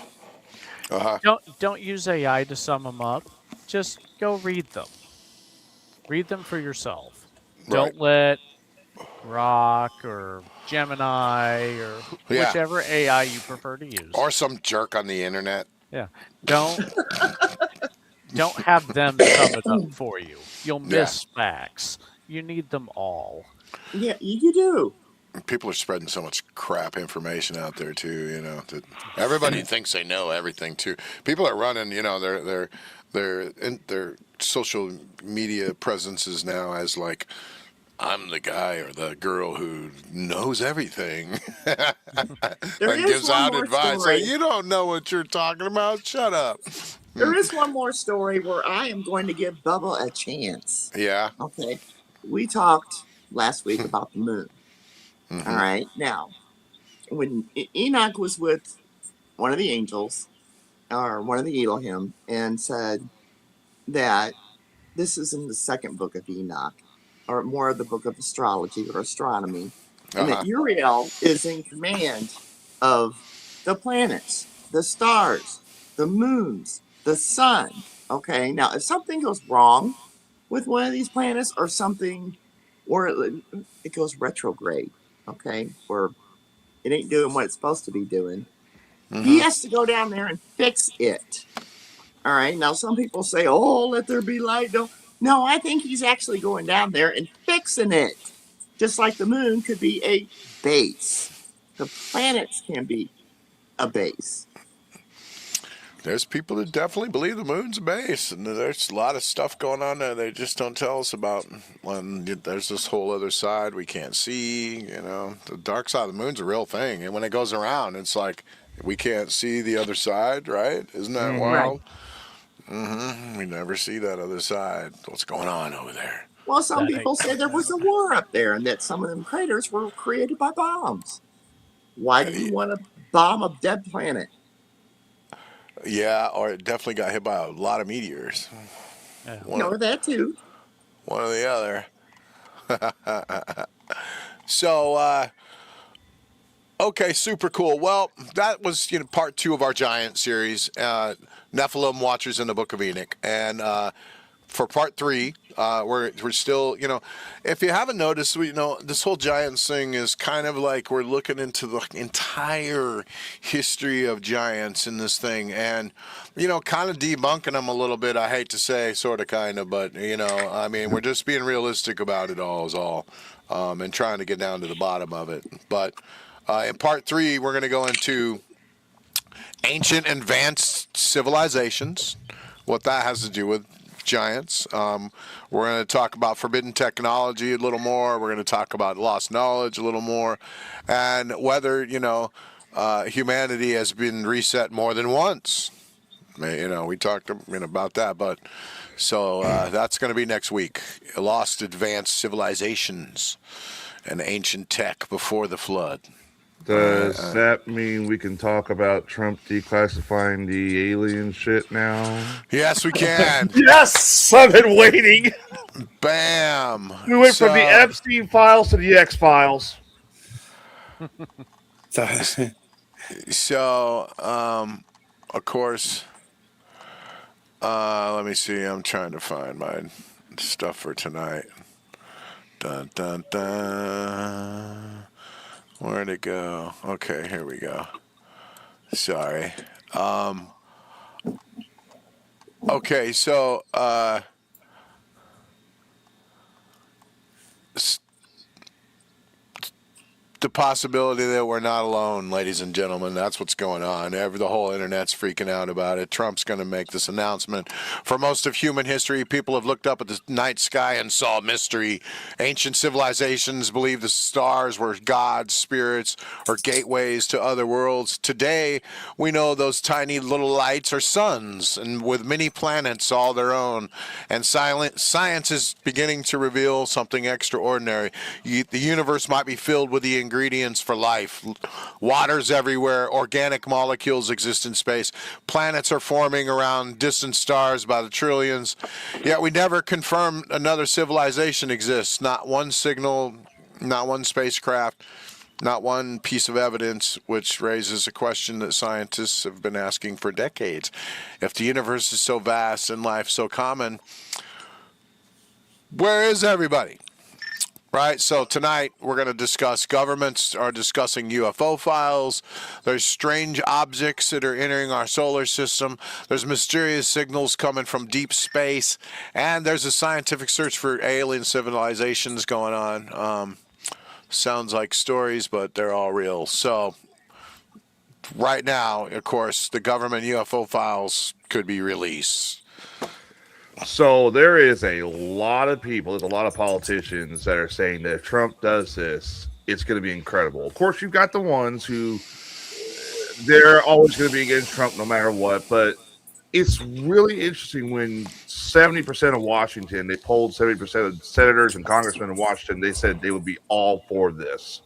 Uh-huh. don't use AI to sum them up. Just go read them. Read them for yourself. Right. Don't let Grok or Gemini or Yeah. whichever AI you prefer to use. Or some jerk on the internet. Yeah. Don't have them sum it up for you. You'll Yeah. miss facts. You need them all. Yeah, you do. People are spreading so much crap information out there too. That everybody thinks they know everything too. People are running, their social media presences now as like, I'm the guy or the girl who knows everything There and is gives one out more advice. story. You don't know what you're talking about. Shut up. There is one more story where I am going to give Bubba a chance. Yeah. Okay. We talked last week about the moon. All right. Now, when Enoch was with one of the angels or one of the Elohim and said that this is in the second book of Enoch, or more of the book of astrology or astronomy, and that Uh-huh. Uriel is in command of the planets, the stars, the moons, the sun. Okay, now if something goes wrong with one of these planets or something, or it goes retrograde, okay, or it ain't doing what it's supposed to be doing, he has to go down there and fix it. All right. Now, some people say, oh, let there be light. No, I think he's actually going down there and fixing it. Just like the moon could be a base, the planets can be a base. There's people that definitely believe the moon's a base, and there's a lot of stuff going on there they just don't tell us about. When there's this whole other side we can't see, the dark side of the moon's a real thing, and when it goes around, it's like we can't see the other side, right? Isn't that Right. wild? We never see that other side. What's going on over there? Well, some That people say there was a war up there and that some of them craters were created by bombs. Why do you want to bomb a dead planet? Yeah, or it definitely got hit by a lot of meteors. yeah. No, that too. One or the other. So, okay, super cool. Well, that was part 2 of our giant series, Nephilim Watchers in the Book of Enoch, and for part 3, we're still if you haven't noticed, this whole giants thing is kind of like we're looking into the entire history of giants in this thing, and kind of debunking them a little bit. I hate to say, sort of, kind of, but I mean, we're just being realistic about it all, is all, and trying to get down to the bottom of it, but. In part 3, we're going to go into ancient advanced civilizations, what that has to do with giants. We're going to talk about forbidden technology a little more. We're going to talk about lost knowledge a little more, and whether humanity has been reset more than once. We talked about that, but so that's going to be next week. Lost advanced civilizations and ancient tech before the flood. Does that mean we can talk about Trump declassifying the alien shit now? Yes, we can. Yes! I've been waiting. Bam. We went from the Epstein files to the X files. So, of course, let me see. I'm trying to find my stuff for tonight. Dun, dun, dun. Where'd it go? Okay, here we go. Sorry. Okay, so the possibility that we're not alone, ladies and gentlemen. That's what's going on. The whole internet's freaking out about it. Trump's going to make this announcement. For most of human history, people have looked up at the night sky and saw mystery. Ancient civilizations believed the stars were gods, spirits, or gateways to other worlds. Today, we know those tiny little lights are suns, and with many planets all their own. And science is beginning to reveal something extraordinary. The universe might be filled with the ingredients for life. Water's everywhere. Organic molecules exist in space. Planets are forming around distant stars by the trillions. Yet we never confirmed another civilization exists. Not one signal, not one spacecraft, not one piece of evidence, which raises a question that scientists have been asking for decades. If the universe is so vast and life so common, where is everybody? Right, so tonight we're going to discuss governments are discussing UFO files. There's strange objects that are entering our solar system. There's mysterious signals coming from deep space. And there's a scientific search for alien civilizations going on. Sounds like stories, but they're all real. So right now, of course, the government UFO files could be released. So there is a lot of people, there's a lot of politicians that are saying that if Trump does this, it's going to be incredible. Of course, you've got the ones who they're always going to be against Trump no matter what. But it's really interesting when 70% of Washington, they polled 70% of senators and congressmen in Washington, they said they would be all for this.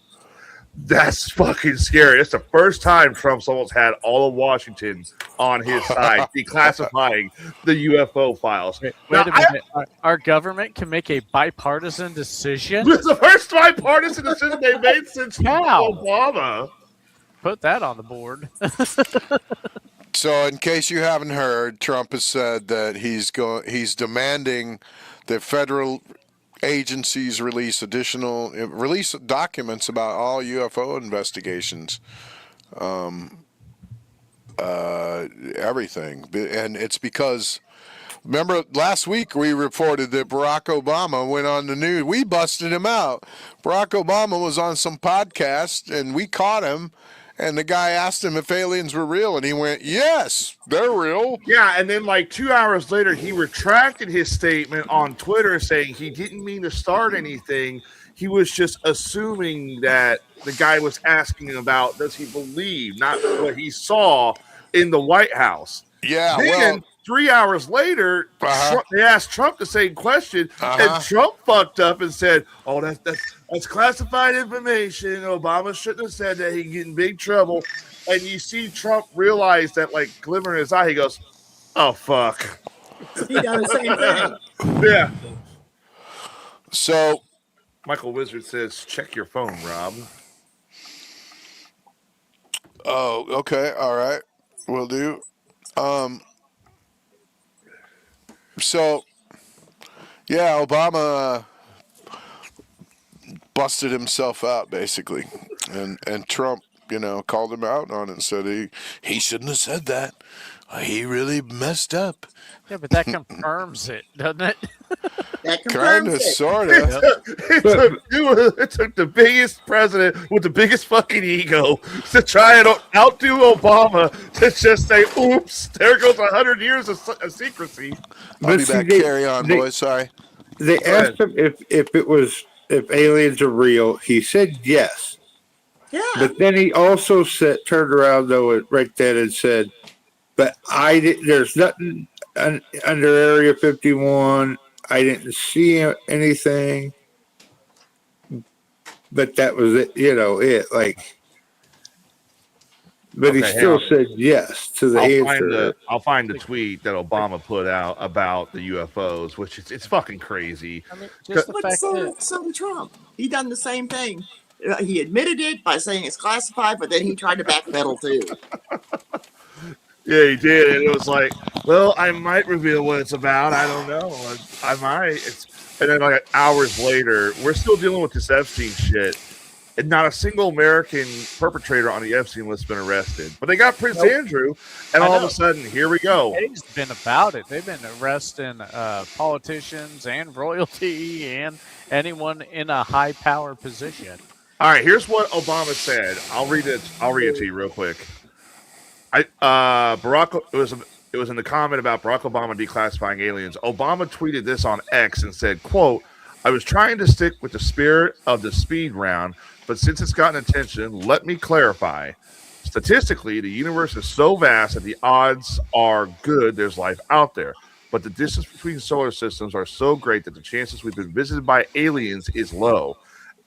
That's fucking scary. It's the first time Trump's almost had all of Washington on his side, declassifying the UFO files. Wait a minute. Our government can make a bipartisan decision? It's the first bipartisan decision they've made since Wow. Obama. Put that on the board. So, in case you haven't heard, Trump has said that he's demanding that federal agencies release documents about all UFO investigations, everything. And it's because, remember last week we reported that Barack Obama went on the news. We busted him out. Barack Obama was on some podcast and we caught him. And the guy asked him if aliens were real, and he went, "Yes, they're real." Yeah, and then like 2 hours later, he retracted his statement on Twitter saying he didn't mean to start anything. He was just assuming that the guy was asking him about does he believe, not what he saw in the White House. Yeah, then, 3 hours later, they asked Trump the same question, and Trump fucked up and said, "Oh, that's classified information. Obama shouldn't have said that. He can get in big trouble." And you see Trump realize that, like, glimmer in his eye. He goes, "Oh, fuck." He done the same thing. Yeah. So, Michael Wizard says, "Check your phone, Rob." Oh, okay, all right, will do. So, yeah, Obama busted himself out basically, and Trump, called him out on it and said he shouldn't have said that. He really messed up. Yeah, but that confirms it, doesn't it? That Kind confirms of, it. sort of. It took the biggest president with the biggest fucking ego to try and outdo Obama to just say, "Oops, there goes 100 years of secrecy." I'll be back. Carry on, boys. Sorry. They asked him if aliens are real. He said yes. Yeah. But then he also turned around though right then and said, "But there's nothing under Area 51. I didn't see anything." But that was it, but he still said yes to the answer. I'll find the tweet that Obama put out about the UFOs, which it's fucking crazy. I mean, just the But fact that so did Trump. He done the same thing. He admitted it by saying it's classified, but then he tried to backpedal too. Yeah, he did. And it was like, well, I might reveal what it's about. I don't know. I might. And then like hours later, we're still dealing with this Epstein shit. And not a single American perpetrator on the Epstein list has been arrested. But they got Prince Nope. Andrew, and I all of a know. sudden, here we go. UK's been about it. They've been arresting politicians and royalty and anyone in a high power position. All right, here's what Obama said. I'll read it. I'll read it to you real quick. It was in the comment about Barack Obama declassifying aliens. Obama tweeted this on X and said, quote, I was trying to stick with the spirit of the speed round, but since it's gotten attention, let me clarify. Statistically, the universe is so vast that the odds are good there's life out there. But the distance between solar systems are so great that the chances we've been visited by aliens is low.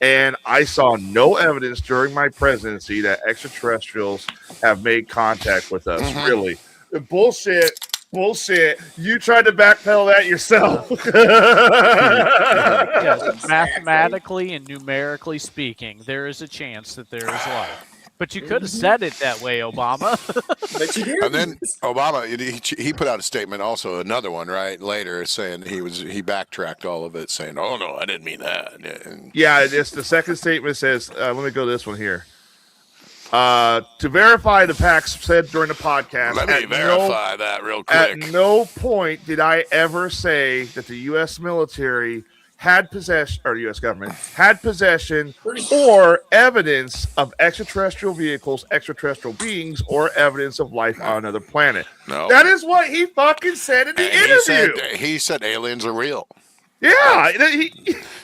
And I saw no evidence during my presidency that extraterrestrials have made contact with us. Really. Bullshit. You tried to backpedal that yourself. Yes, mathematically and numerically speaking, there is a chance that there is life. But you could have said it that way, Obama. But you did. And then Obama, he put out a statement, also another one, right later, saying he backtracked all of it, saying, "Oh no, I didn't mean that." And, Yeah, it's the second statement says, let me go to this one here. To verify the facts said during the podcast. let me verify that real At quick. no point did I ever say that the U.S. military had possession, or the U.S. government had possession or evidence of extraterrestrial vehicles, extraterrestrial beings, or evidence of life on another planet. No. That is what he fucking said in the interview. He said aliens are real. Yeah.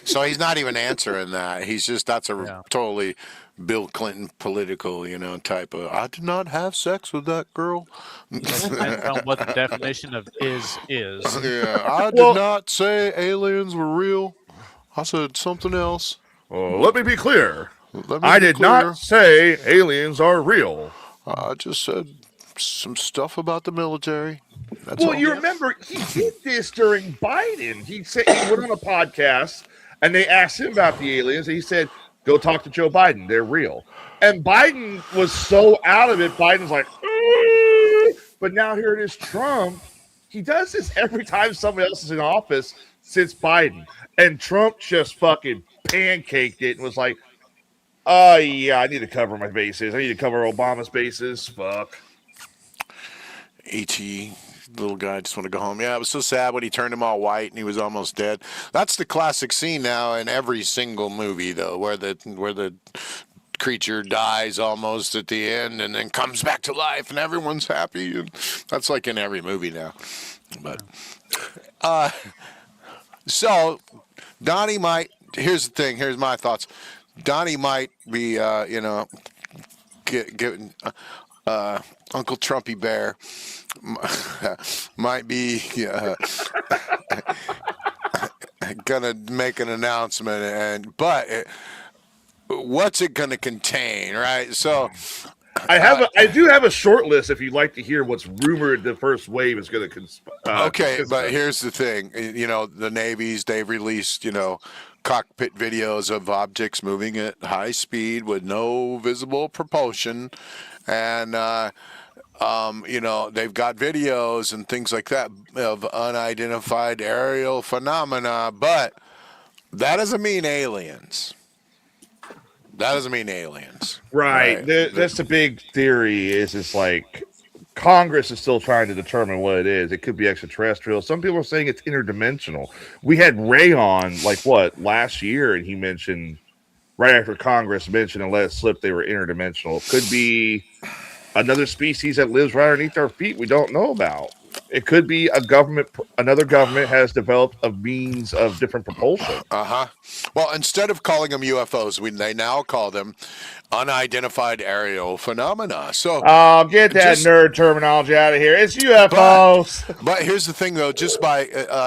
So he's not even answering that. He's just that's a Yeah. totally Bill Clinton political, type of. I did not have sex with that girl. Depends on what the definition of is. Yeah, I did not say aliens were real. I said something else. Let me be clear. Let me I be did clear. not say aliens are real. I just said some stuff about the military. That's Well, all. you remember he did this during Biden. He said he went on a podcast and they asked him about the aliens, and he said, "Go talk to Joe Biden. They're real." And Biden was so out of it. Biden's like, but now here it is, Trump. He does this every time somebody else is in office since Biden, and Trump just fucking pancaked it and was like, "Oh yeah, I need to cover my bases. I need to cover Obama's bases. Fuck." E.T. little guy just want to go home. Yeah, it was so sad when he turned him all white and he was almost dead. That's the classic scene now in every single movie, though, where the creature dies almost at the end and then comes back to life and everyone's happy. And that's like in every movie now. But so Donnie might. Here's the thing. Here's my thoughts. Donnie might be, getting Uncle Trumpy Bear might be gonna make an announcement, but what's it gonna contain, right? So I do have a short list if you'd like to hear what's rumored the first wave is going to. Okay, but here's the thing. The Navies, they've released, cockpit videos of objects moving at high speed with no visible propulsion. And, they've got videos and things like that of unidentified aerial phenomena, but that doesn't mean aliens. That doesn't mean aliens. Right. That's the big theory is it's like Congress is still trying to determine what it is. It could be extraterrestrial. Some people are saying it's interdimensional. We had Ray on last year, and he mentioned right after Congress mentioned and let it slip they were interdimensional. It could be another species that lives right underneath our feet we don't know about. It could be another government has developed a means of different propulsion. Well, instead of calling them UFOs, they now call them unidentified aerial phenomena. So, get that nerd terminology out of here. It's UFOs. But here's the thing, though. Just by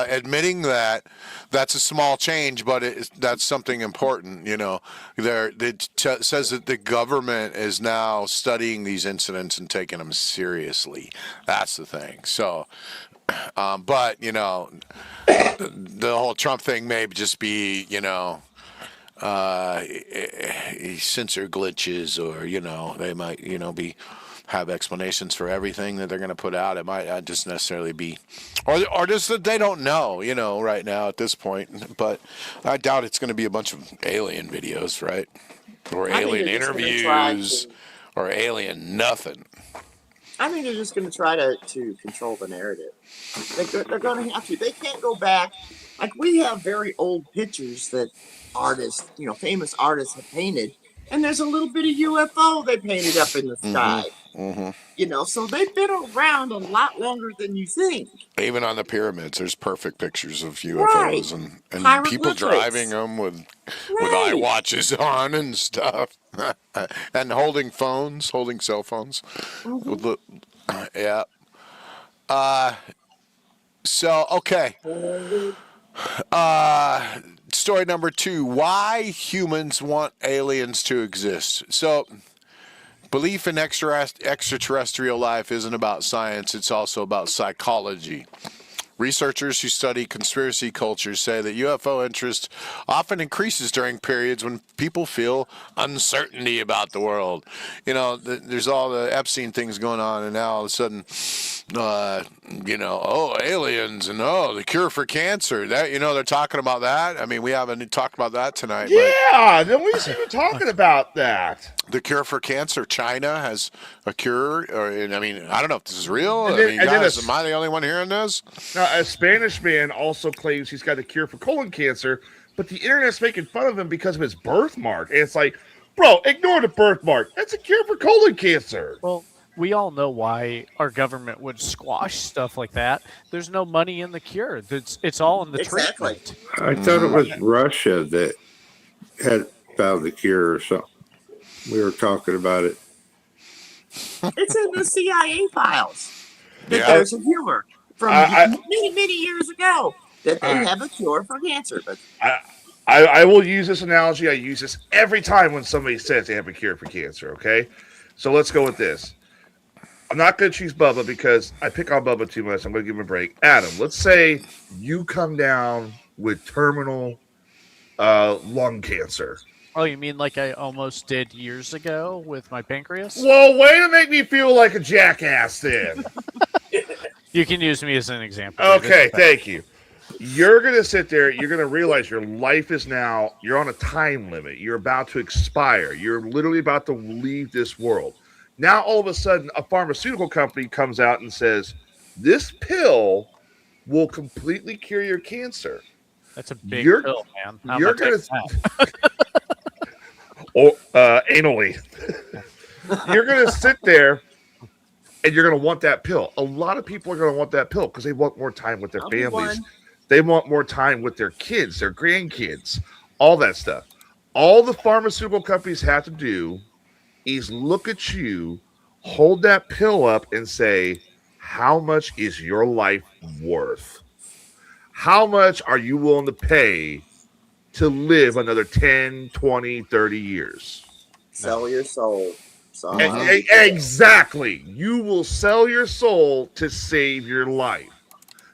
admitting that, that's a small change, but that's something important. It says that the government is now studying these incidents and taking them seriously. That's the thing. So, but the whole Trump thing may just be sensor glitches, or they might be have explanations for everything that they're going to put out. It might not just necessarily be, or just that they don't know, right now at this point. But I doubt it's going to be a bunch of alien videos, right? Or I think alien they're just going to try interviews, to. or alien nothing. I think they're just going to try to control the narrative. They're going to have to. They can't go back. Like we have very old pictures that artists, famous artists have painted, and there's a little bit of UFO they painted up in the sky. So they've been around a lot longer than you think. Even on the pyramids, there's perfect pictures of Right. UFOs and people driving Hieroglyphics. them with eye Right. watches on and stuff, and holding cell phones. Yeah. So okay. Story number 2: why humans want aliens to exist. So, belief in extraterrestrial life isn't about science, it's also about psychology. Researchers who study conspiracy cultures say that UFO interest often increases during periods when people feel uncertainty about the world. There's all the Epstein things going on, and now all of a sudden, aliens and the cure for cancer. That they're talking about that. I mean, we haven't talked about that tonight. Yeah, then we see you talking about that. But the cure for cancer. China has a cure, I don't know if this is real. Guys, am I the only one hearing this? Now, a Spanish man also claims he's got a cure for colon cancer, but the internet's making fun of him because of his birthmark. And it's like, bro, ignore the birthmark. That's a cure for colon cancer. Well, we all know why our government would squash stuff like that. There's no money in the cure. It's all in the Exactly. treatment. I thought it was Russia that had found the cure or something. We were talking about it. It's in the CIA files that Yeah. there's a cure from many, many years ago that they I- have a cure for cancer. But I will use this analogy. I use this every time when somebody says they have a cure for cancer, okay? So let's go with this. I'm not going to choose Bubba because I pick on Bubba too much. I'm going to give him a break. Adam, let's say you come down with terminal lung cancer. Oh, you mean like I almost did years ago with my pancreas? Well, way to make me feel like a jackass then. You can use me as an example. Okay, thank you. You're going to sit there. You're going to realize your life is now, you're on a time limit. You're about to expire. You're literally about to leave this world. Now, all of a sudden, a pharmaceutical company comes out and says, this pill will completely cure your cancer. That's a big You're- pill, man. I'm you're gonna gonna- take that. Or anally. You're going to sit there and you're going to want that pill. A lot of people are going to want that pill because they want more time with their I'll be families. one. They want more time with their kids, their grandkids, all that stuff. All the pharmaceutical companies have to do is look at you, hold that pill up, and say, how much is your life worth? How much are you willing to pay to live another 10, 20, 30 years? sell your soul. So Exactly. You will sell your soul to save your life.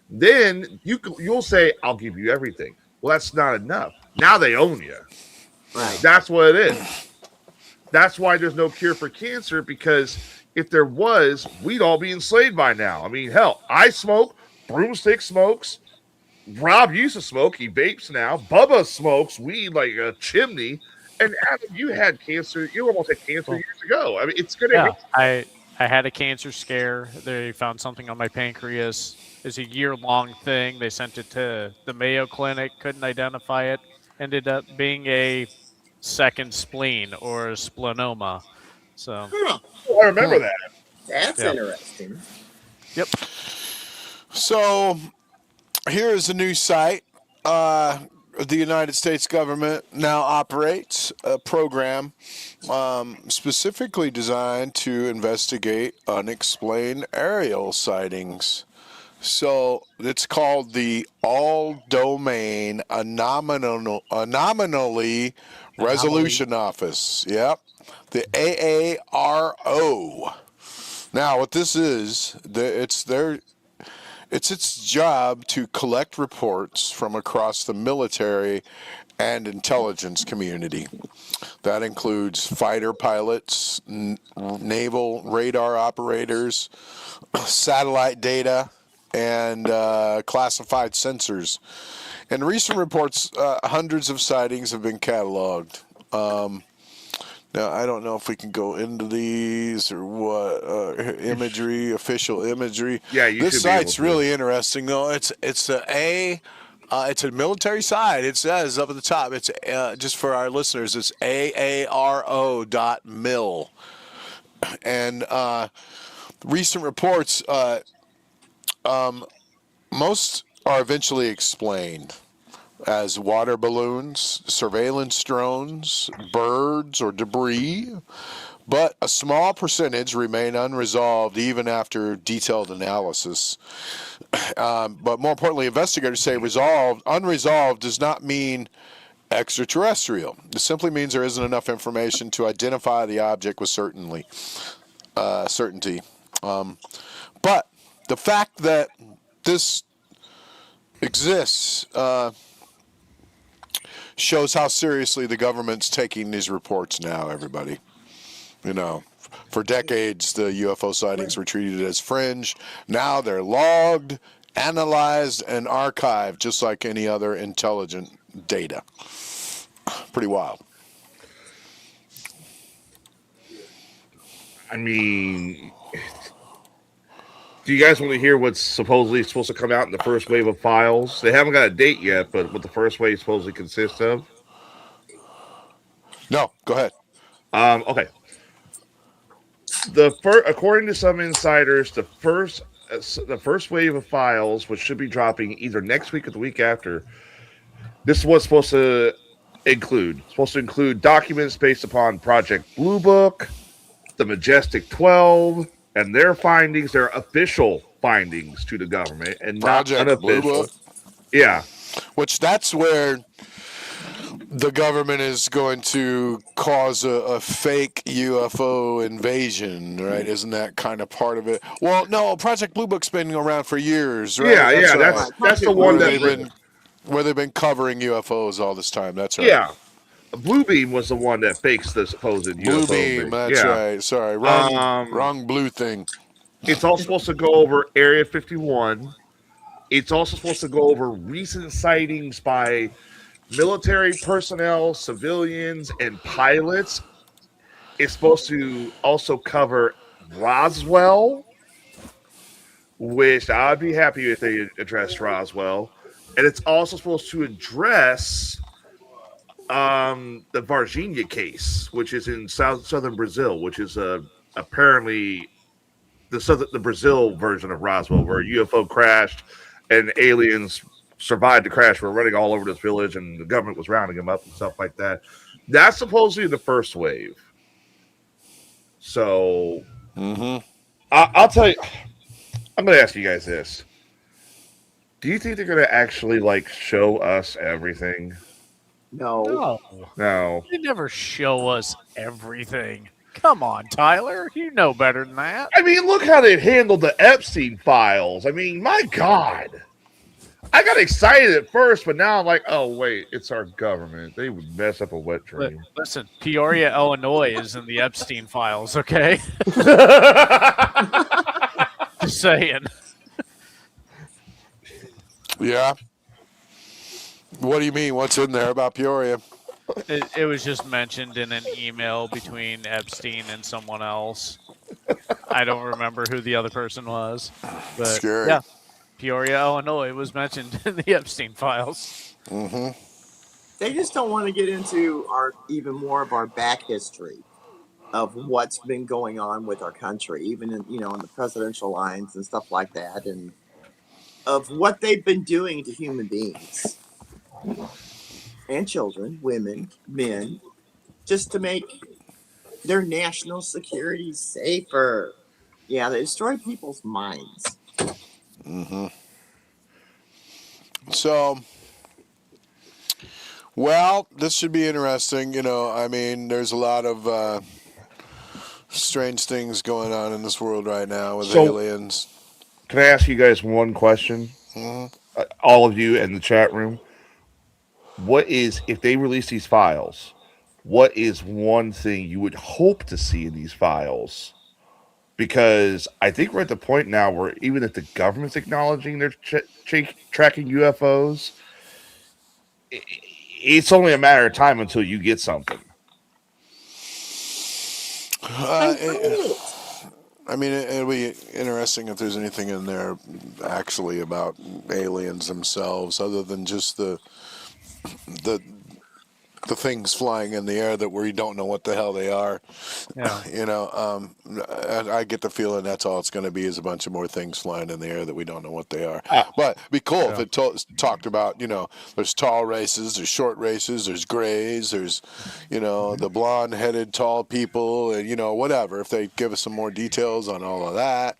Then you'll say, I'll give you everything. Well, that's not enough. Now they own you. right. That's what it is. That's why there's no cure for cancer, because if there was, we'd all be enslaved by now. I mean, hell, I smoke, Broomstick smokes, Rob used to smoke, he vapes now, Bubba smokes weed like a chimney, and Adam, you had cancer, you almost had cancer years ago. I mean, it's going to Yeah, I had a cancer scare. They found something on my pancreas. It's a year-long thing. They sent it to the Mayo Clinic, couldn't identify it. Ended up being a second spleen or a splenoma. So, Huh. I remember that. That's Yeah. interesting. yep. So here's a new site. The United States government now operates a program specifically designed to investigate unexplained aerial sightings. So it's called the All Domain Anomaly Resolution Office. Yep. The AARO. Now, what this is, it's it's its job to collect reports from across the military and intelligence community. That includes fighter pilots, naval radar operators, satellite data, and classified sensors. In recent reports, hundreds of sightings have been cataloged. Now, I don't know if we can go into these or what imagery, official imagery. Yeah, you This should be able site's to. really interesting, though. It's a military site. It says up at the top. It's just for our listeners. It's aaro.mil, and recent reports. Most are eventually explained as water balloons, surveillance drones, birds, or debris, but a small percentage remain unresolved even after detailed analysis. But more importantly, investigators say unresolved does not mean extraterrestrial. It simply means there isn't enough information to identify the object with certainty. But the fact that this exists shows how seriously the government's taking these reports now, everybody. You know, for decades, the UFO sightings were treated as fringe. Now they're logged, analyzed, and archived just like any other intelligent data. Pretty wild. I mean, do you guys want to hear what's supposedly supposed to come out in the first wave of files? They haven't got a date yet, but what the first wave supposedly consists of? No, go ahead. Okay. According to some insiders, the first wave of files, which should be dropping either next week or the week after, this is what's supposed to include. It's supposed to include documents based upon Project Blue Book, the Majestic 12, and their findings, their official findings to the government, and Project not Blue unofficial. Book? Yeah. Which that's where the government is going to cause a fake UFO invasion, right? Isn't that kind of part of it? Well, no, Project Blue Book's been around for years, right? Yeah, yeah, right. that's the one where they've been covering UFOs all this time. That's right. Yeah. Bluebeam was the one that fakes the supposed Blue UFO Beam, thing. that's right. Sorry, wrong blue thing. It's also supposed to go over Area 51. It's also supposed to go over recent sightings by military personnel, civilians, and pilots. It's supposed to also cover Roswell, which I'd be happy if they addressed Roswell. And it's also supposed to address the Varginha case, which is in southern Brazil, which is apparently the Brazil version of Roswell, where a UFO crashed and aliens survived the crash. Were running all over this village, and the government was rounding them up and stuff like that. That's supposedly the first wave. So, I'll tell you. I'm going to ask you guys this: do you think they're going to actually show us everything? No. No. They never show us everything. Come on, Tyler. You know better than that. I mean, look how they handled the Epstein files. I mean, my God. I got excited at first, but now I'm like, oh, wait, it's our government. They would mess up a wet dream. Listen, Peoria, Illinois is in the Epstein files, okay? Just saying. Yeah. What do you mean? What's in there about Peoria? It was just mentioned in an email between Epstein and someone else. I don't remember who the other person was. But Scary. yeah, Peoria, Illinois was mentioned in the Epstein files. Mm-hmm. They just don't want to get into even more of our back history of what's been going on with our country, even in the presidential lines and stuff like that, and of what they've been doing to human beings and children, women, men, just to make their national security safer. Yeah, they destroy people's minds. Mm-hmm. So, well, this should be interesting. I mean, there's a lot of strange things going on in this world right now with aliens. Can I ask you guys one question? All of you in the chat room. What is, if they release these files, what is one thing you would hope to see in these files? Because I think we're at the point now where even if the government's acknowledging they're tracking UFOs, it's only a matter of time until you get something. I know it. I mean, it'll be interesting if there's anything in there actually about aliens themselves, other than just the the things flying in the air that we don't know what the hell they are. Yeah. I get the feeling that's all it's going to be is a bunch of more things flying in the air that we don't know what they are. Ah, But it'd be cool if Yeah. it talked about, there's tall races, there's short races, there's grays, there's, the blonde-headed tall people, and whatever. If they give us some more details on all of that,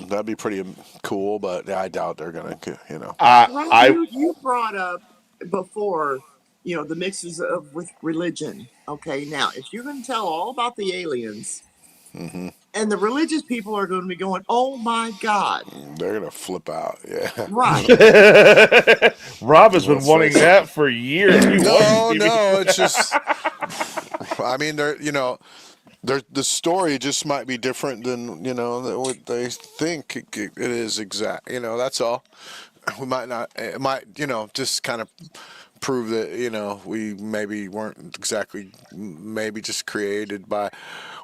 that'd be pretty cool. But I doubt they're going to, Well, I you brought up before, the mixes of with religion. Okay, now if you're going to tell all about the aliens, and the religious people are going to be going, "Oh my God!" they're going to flip out. Yeah. Right? Rob has been Let's wanting face it. that for years. He No, wants no, it's just. I mean, the story just might be different than what they think it is exact. That's all. We might not. It might just kind of prove that we maybe weren't exactly maybe just created by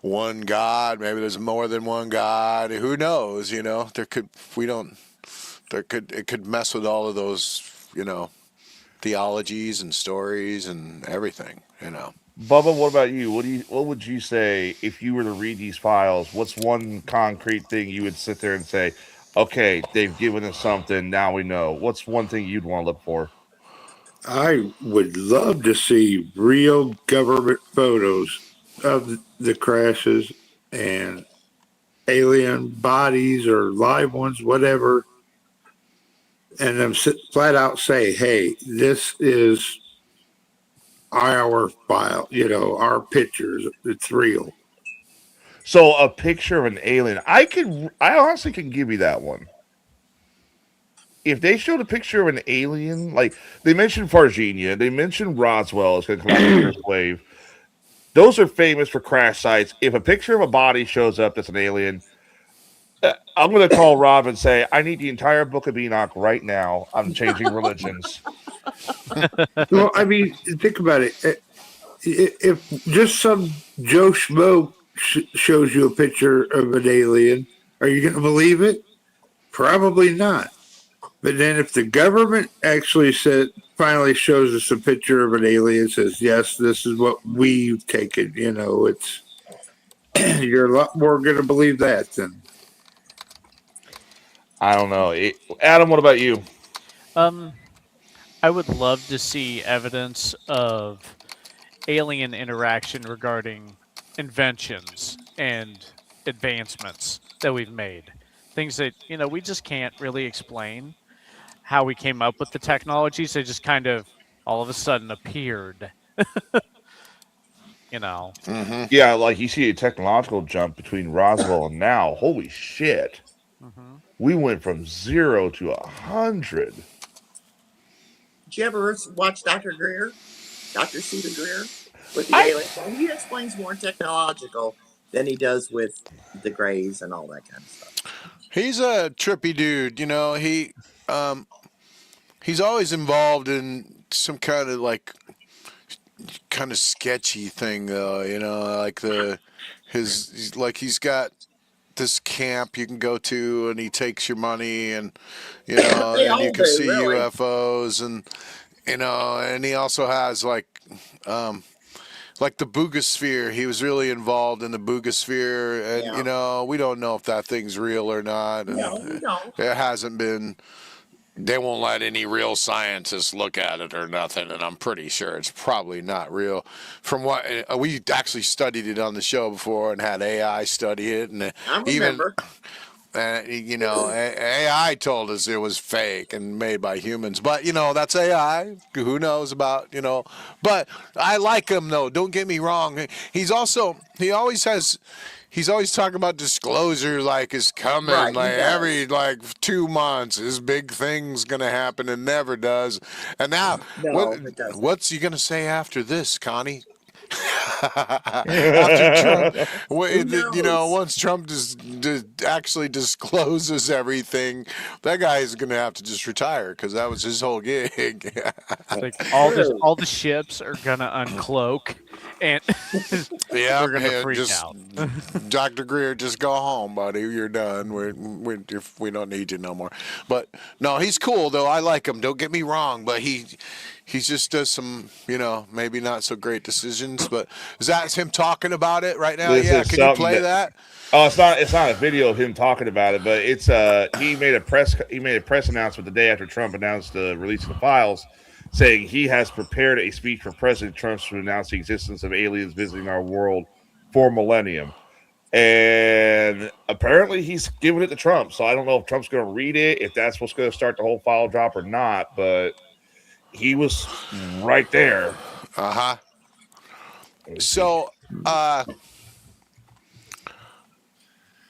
one God. Maybe there's more than one God. Who knows? There could we don't. There could it could mess with all of those theologies and stories and everything. Bubba, what about you? What would you say if you were to read these files? What's one concrete thing you would sit there and say, okay, they've given us something, now we know. What's one thing you'd want to look for? I would love to see real government photos of the crashes and alien bodies or live ones, whatever, and them flat out say, "Hey, this is our file. Our pictures. It's real." So a picture of an alien. I honestly can give you that one. If they showed a picture of an alien, like they mentioned Varginha, they mentioned Roswell is going to come through the Earthwave. Those are famous for crash sites. If a picture of a body shows up that's an alien, I'm going to call Rob and say, I need the entire Book of Enoch right now. I'm changing religions. Well, I mean, think about it. If just some Joe Schmo shows you a picture of an alien, are you going to believe it? Probably not. But then if the government actually finally shows us a picture of an alien, says, yes, this is what we've taken, it's you're a lot more going to believe that than I don't know. Adam, what about you? Um, I would love to see evidence of alien interaction regarding inventions and advancements that we've made. Things that, we just can't really explain how we came up with the technologies. They just kind of all of a sudden appeared, you know. Yeah, like you see a technological jump between Roswell and now. Holy shit. Hmm. We went from 0 to 100. Did you ever watch Dr. Greer, Dr. Cedar Greer, with the I aliens? And he explains more technological than he does with the Greys and all that kind of stuff. He's a trippy dude. He's always involved in some kind of kind of sketchy thing though. Like he's got this camp you can go to and he takes your money and They and you all can do, see really. UFOs and and he also has like the Boogosphere. He was really involved in the Boogosphere, and Yeah. we don't know if that thing's real or not, No, we and don't. it hasn't been. They won't let any real scientists look at it or nothing, and I'm pretty sure it's probably not real. From what we actually studied it on the show before and had AI study it, and I even remember. AI told us it was fake and made by humans, but that's AI. Who knows about. But I like him though. Don't get me wrong. He's always talking about disclosure like it's coming Right, he like does. every 2 months. This big thing's gonna happen and never does. And now No, it doesn't. what's he gonna say after this, Connie? After Trump, Who knows? once Trump actually discloses everything, that guy is going to have to just retire because that was his whole gig. It's like True. all the ships are gonna uncloak, and Yeah, we're gonna yeah, freak just out. Dr. Greer, just go home, buddy. You're done. If we don't need you no more. But no, he's cool though. I like him. Don't get me wrong, but he just does some, maybe not so great decisions. But is that him talking about it right now? This Yeah, is can you something play that. that? Oh, it's not a video of him talking about it, but it's he made a press announcement the day after Trump announced the release of the files, saying he has prepared a speech for President Trump to announce the existence of aliens visiting our world for millennium. And apparently he's giving it to Trump. So I don't know if Trump's going to read it, if that's what's going to start the whole file drop or not, but he was right there. Uh huh. Let me see. So,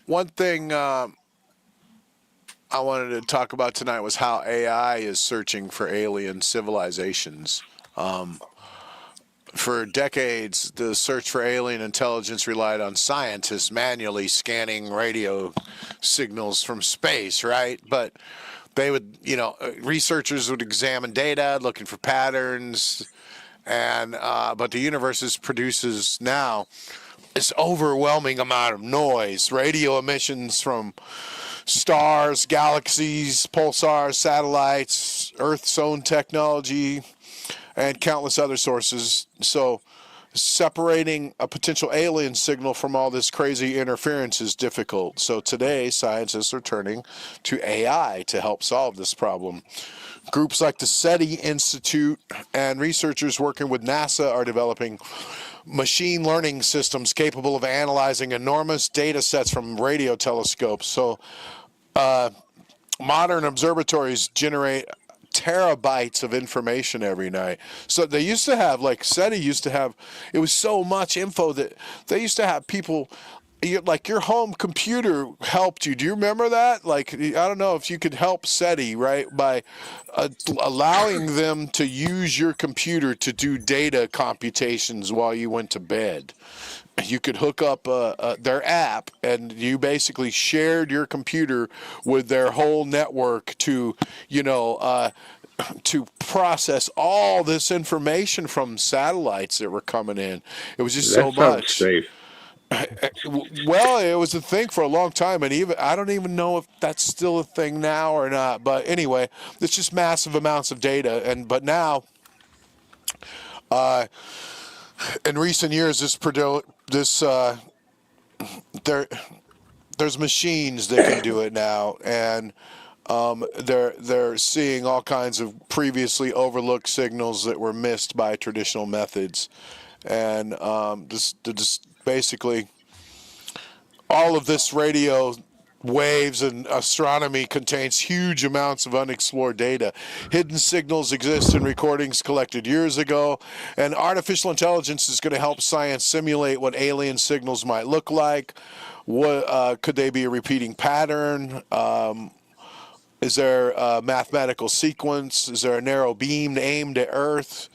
one thing I wanted to talk about tonight was how AI is searching for alien civilizations. For decades, the search for alien intelligence relied on scientists manually scanning radio signals from space, right? But they would, researchers would examine data looking for patterns, and but the universe produces now this overwhelming amount of noise, radio emissions from stars, galaxies, pulsars, satellites, Earth's own technology, and countless other sources. So, separating a potential alien signal from all this crazy interference is difficult. So, today, scientists are turning to AI to help solve this problem. Groups like the SETI Institute and researchers working with NASA are developing machine learning systems capable of analyzing enormous data sets from radio telescopes. So, modern observatories generate terabytes of information every night. So they used to have, like SETI used to have, it was so much info that they used to have people, like your home computer helped you. Do you remember that? Like, I don't know if you could help SETI, right, by allowing them to use your computer to do data computations while you went to bed. You could hook up their app, and you basically shared your computer with their whole network to process all this information from satellites that were coming in. It was just That so sounds much. safe. Well, it was a thing for a long time, and even I don't even know if that's still a thing now or not. But anyway, it's just massive amounts of data, but now. In recent years, there there's machines that can do it now, and they're seeing all kinds of previously overlooked signals that were missed by traditional methods, and just basically all of this radio waves and astronomy contains huge amounts of unexplored data. Hidden signals exist in recordings collected years ago, and artificial intelligence is going to help science simulate what alien signals might look like. What could they be a repeating pattern? Is there a mathematical sequence? Is there a narrow beam aimed at Earth?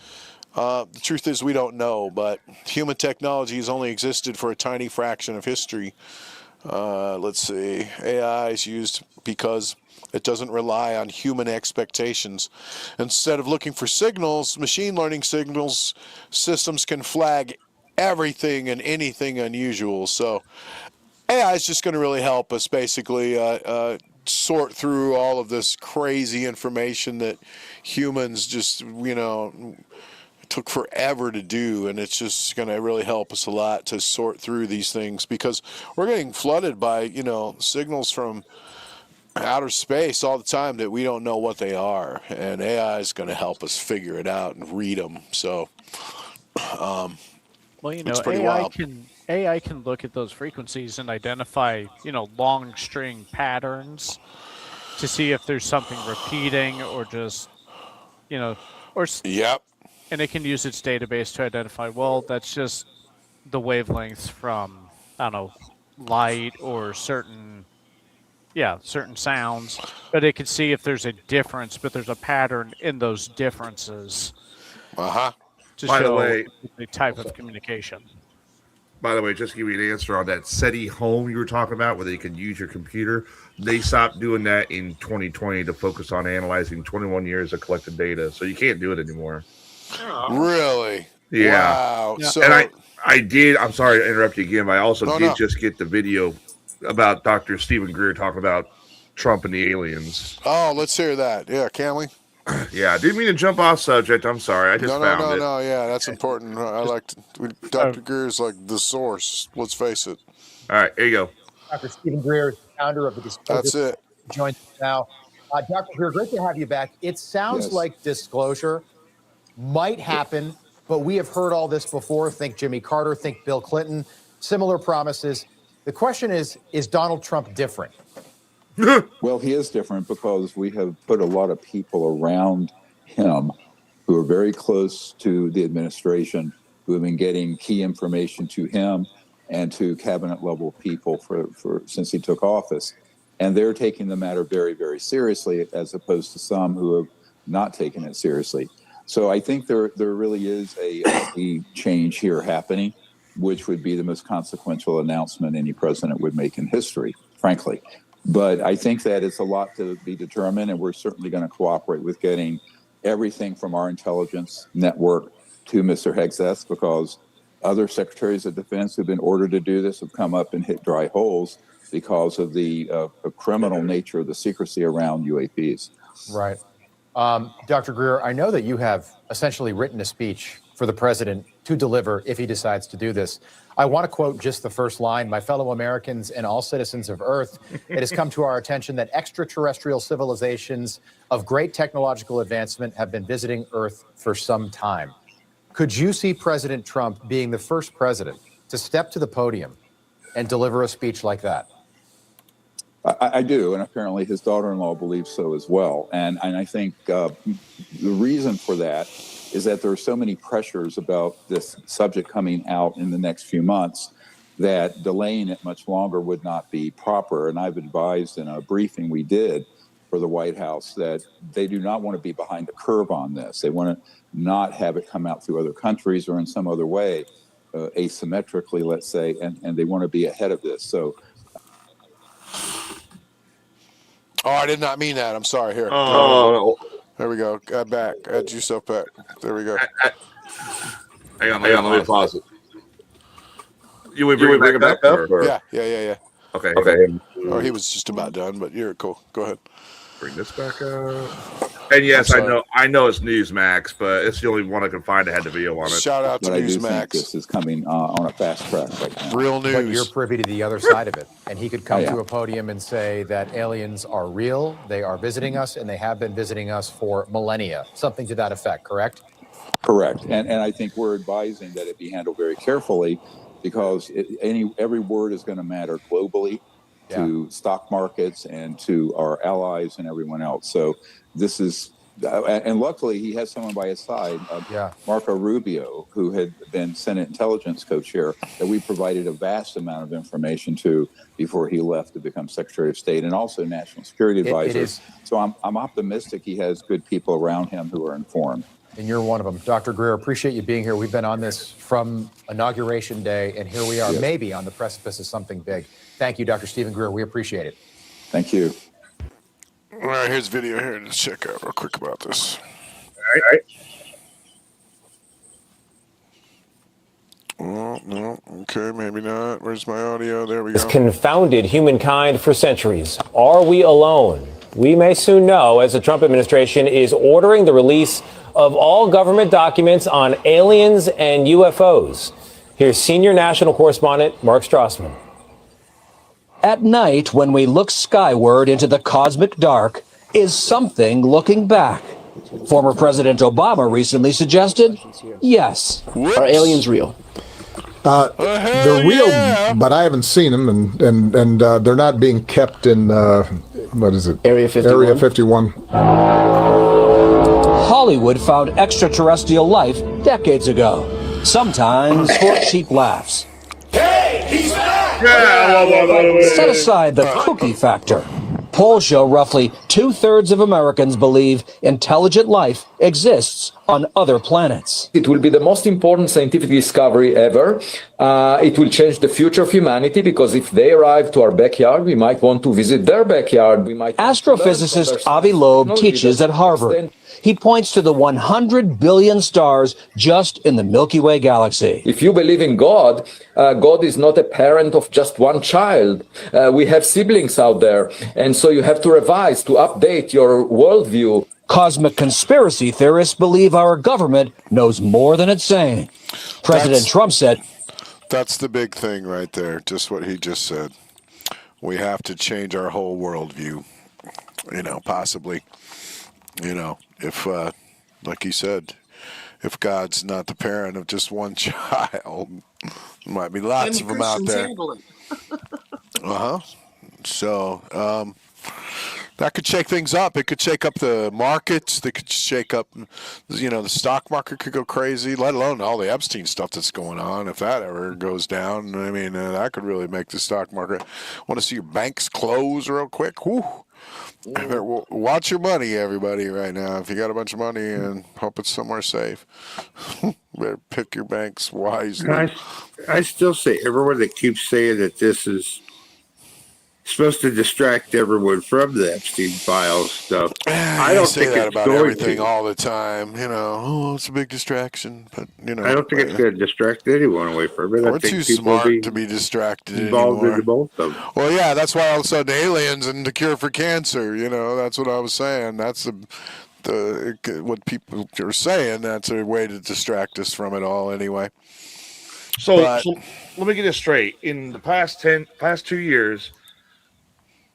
The truth is, we don't know, but human technology has only existed for a tiny fraction of history. Let's see. AI is used because it doesn't rely on human expectations. Instead of looking for signals, machine learning signals systems can flag everything and anything unusual. So AI is just going to really help us basically sort through all of this crazy information that humans just, took forever to do, and it's just going to really help us a lot to sort through these things because we're getting flooded by signals from outer space all the time that we don't know what they are, and AI is going to help us figure it out and read them. So Well, It's pretty AI wild. can look at those frequencies and identify, long string patterns to see if there's something repeating or just, you know, or Yep. and it can use its database to identify, well, that's just the wavelengths from, I don't know, light or certain sounds, but it can see if there's a difference, but there's a pattern in those differences Uh-huh. to By the show way, the type of communication. just to give you an answer on that SETI home you were talking about, where they can use your computer. They stopped doing that in 2020 to focus on analyzing 21 years of collected data, so you can't do it anymore. Really? Yeah. Wow. Yeah. So And I did. I'm sorry to interrupt you again, but I also No, did no. just get the video about Dr. Stephen Greer talking about Trump and the aliens. Oh, let's hear that. Yeah, can we? Yeah, I didn't mean to jump off subject. I'm sorry. I just No, found it. no. Yeah, that's important. I like Dr. Greer is like the source. Let's face it. All right, here you go. Dr. Stephen Greer, founder of the Disclosure. That's it. Joins us now. Dr. Greer, great to have you back. It sounds Yes. like disclosure might happen, but we have heard all this before. Think Jimmy Carter, think Bill Clinton, similar promises. The question is Donald Trump different? Well, he is different because we have put a lot of people around him who are very close to the administration, who have been getting key information to him and to cabinet level people for since he took office. And they're taking the matter very, very seriously, as opposed to some who have not taken it seriously. So I think there really is a change here happening, which would be the most consequential announcement any president would make in history, frankly. But I think that it's a lot to be determined, and we're certainly going to cooperate with getting everything from our intelligence network to Mr. Hegseth, because other secretaries of defense who've been ordered to do this have come up and hit dry holes because of the criminal nature of the secrecy around UAPs. Right. Dr. Greer, I know that you have essentially written a speech for the president to deliver if he decides to do this. I want to quote just the first line. My fellow Americans and all citizens of Earth, it has come to our attention that extraterrestrial civilizations of great technological advancement have been visiting Earth for some time. Could you see President Trump being the first president to step to the podium and deliver a speech like that? I do, and apparently his daughter-in-law believes so as well. And I think the reason for that is that there are so many pressures about this subject coming out in the next few months that delaying it much longer would not be proper. And I've advised in a briefing we did for the White House that they do not want to be behind the curve on this. They want to not have it come out through other countries or in some other way, asymmetrically, let's say, and they want to be ahead of this. So. Oh, I did not mean that. I'm sorry. Here. Oh, There we go. Back. Add yourself back. There we go. hang on. Let me pause it. You would bring it back up? Or? Yeah. Okay. Oh, he was just about done, but you're cool. Go ahead. Bring this back up. And yes, I know it's Newsmax, but it's the only one I can find that had the video on it. Shout out to But I do think Newsmax. this is coming on a fast track right now. Real But you're news. privy to the other side of it. And he could come Oh, yeah. to a podium and say that aliens are real, they are visiting us, and they have been visiting us for millennia. Something to that effect, correct? Correct. And I think we're advising that it be handled very carefully, because every word is going to matter globally to stock markets and to our allies and everyone else. So this is, and luckily he has someone by his side, Marco Rubio, who had been Senate Intelligence Co-Chair, that we provided a vast amount of information to before he left to become Secretary of State, and also National Security Advisor. So I'm optimistic he has good people around him who are informed. And you're one of them. Dr. Greer, appreciate you being here. We've been on this from Inauguration Day, and here we are, maybe on the precipice of something big. Thank you, Dr. Stephen Greer. We appreciate it. Thank you. All right, here's a video here to check out real quick about this. All right. Oh, no. Okay, maybe not. Where's my audio? There we go. Has confounded humankind for centuries. Are we alone? We may soon know, as the Trump administration is ordering the release of all government documents on aliens and UFOs. Here's senior national correspondent Mark Strassman. At night, when we look skyward into the cosmic dark, is something looking back? Former President Obama recently suggested, yes. Are aliens real? Hell They're real, yeah! but I haven't seen them, and they're not being kept in what is it? Area 51. Area 51. Hollywood found extraterrestrial life decades ago, sometimes for cheap laughs. Set aside the cookie factor. Polls show roughly 2/3 of Americans believe intelligent life exists on other planets. It will be the most important scientific discovery ever. It will change the future of humanity because if they arrive to our backyard, we might want to visit their backyard. We might. Astrophysicist Avi Loeb teaches at Harvard. He points to the 100 billion stars just in the Milky Way galaxy. If you believe in God, God is not a parent of just one child. We have siblings out there. And so you have to revise, to update your worldview. Cosmic conspiracy theorists believe our government knows more than it's saying. President Trump said, That's the big thing right there, just what he just said. We have to change our whole worldview, possibly. If, like he said, if God's not the parent of just one child, there might be lots of them out there. So, that could shake things up. It could shake up the markets. They could shake up, the stock market could go crazy, let alone all the Epstein stuff that's going on. If that ever goes down, I mean, that could really make the stock market. Want to see your banks close real quick? Whew. Watch your money, everybody, right now. If you got a bunch of money, and hope it's somewhere safe. Better pick your banks wisely. I still say everyone that keeps saying that this is supposed to distract everyone from the Epstein files stuff. I don't say think that it's about going everything to. all the time. It's a big distraction, but I don't think it's going to distract anyone away from it. We're too smart to be distracted involved anymore. in both of them. Well, yeah, that's why all of a sudden aliens and the cure for cancer. That's what I was saying. That's the what people are saying. That's a way to distract us from it all, anyway. So let me get this straight. In the past 2 years,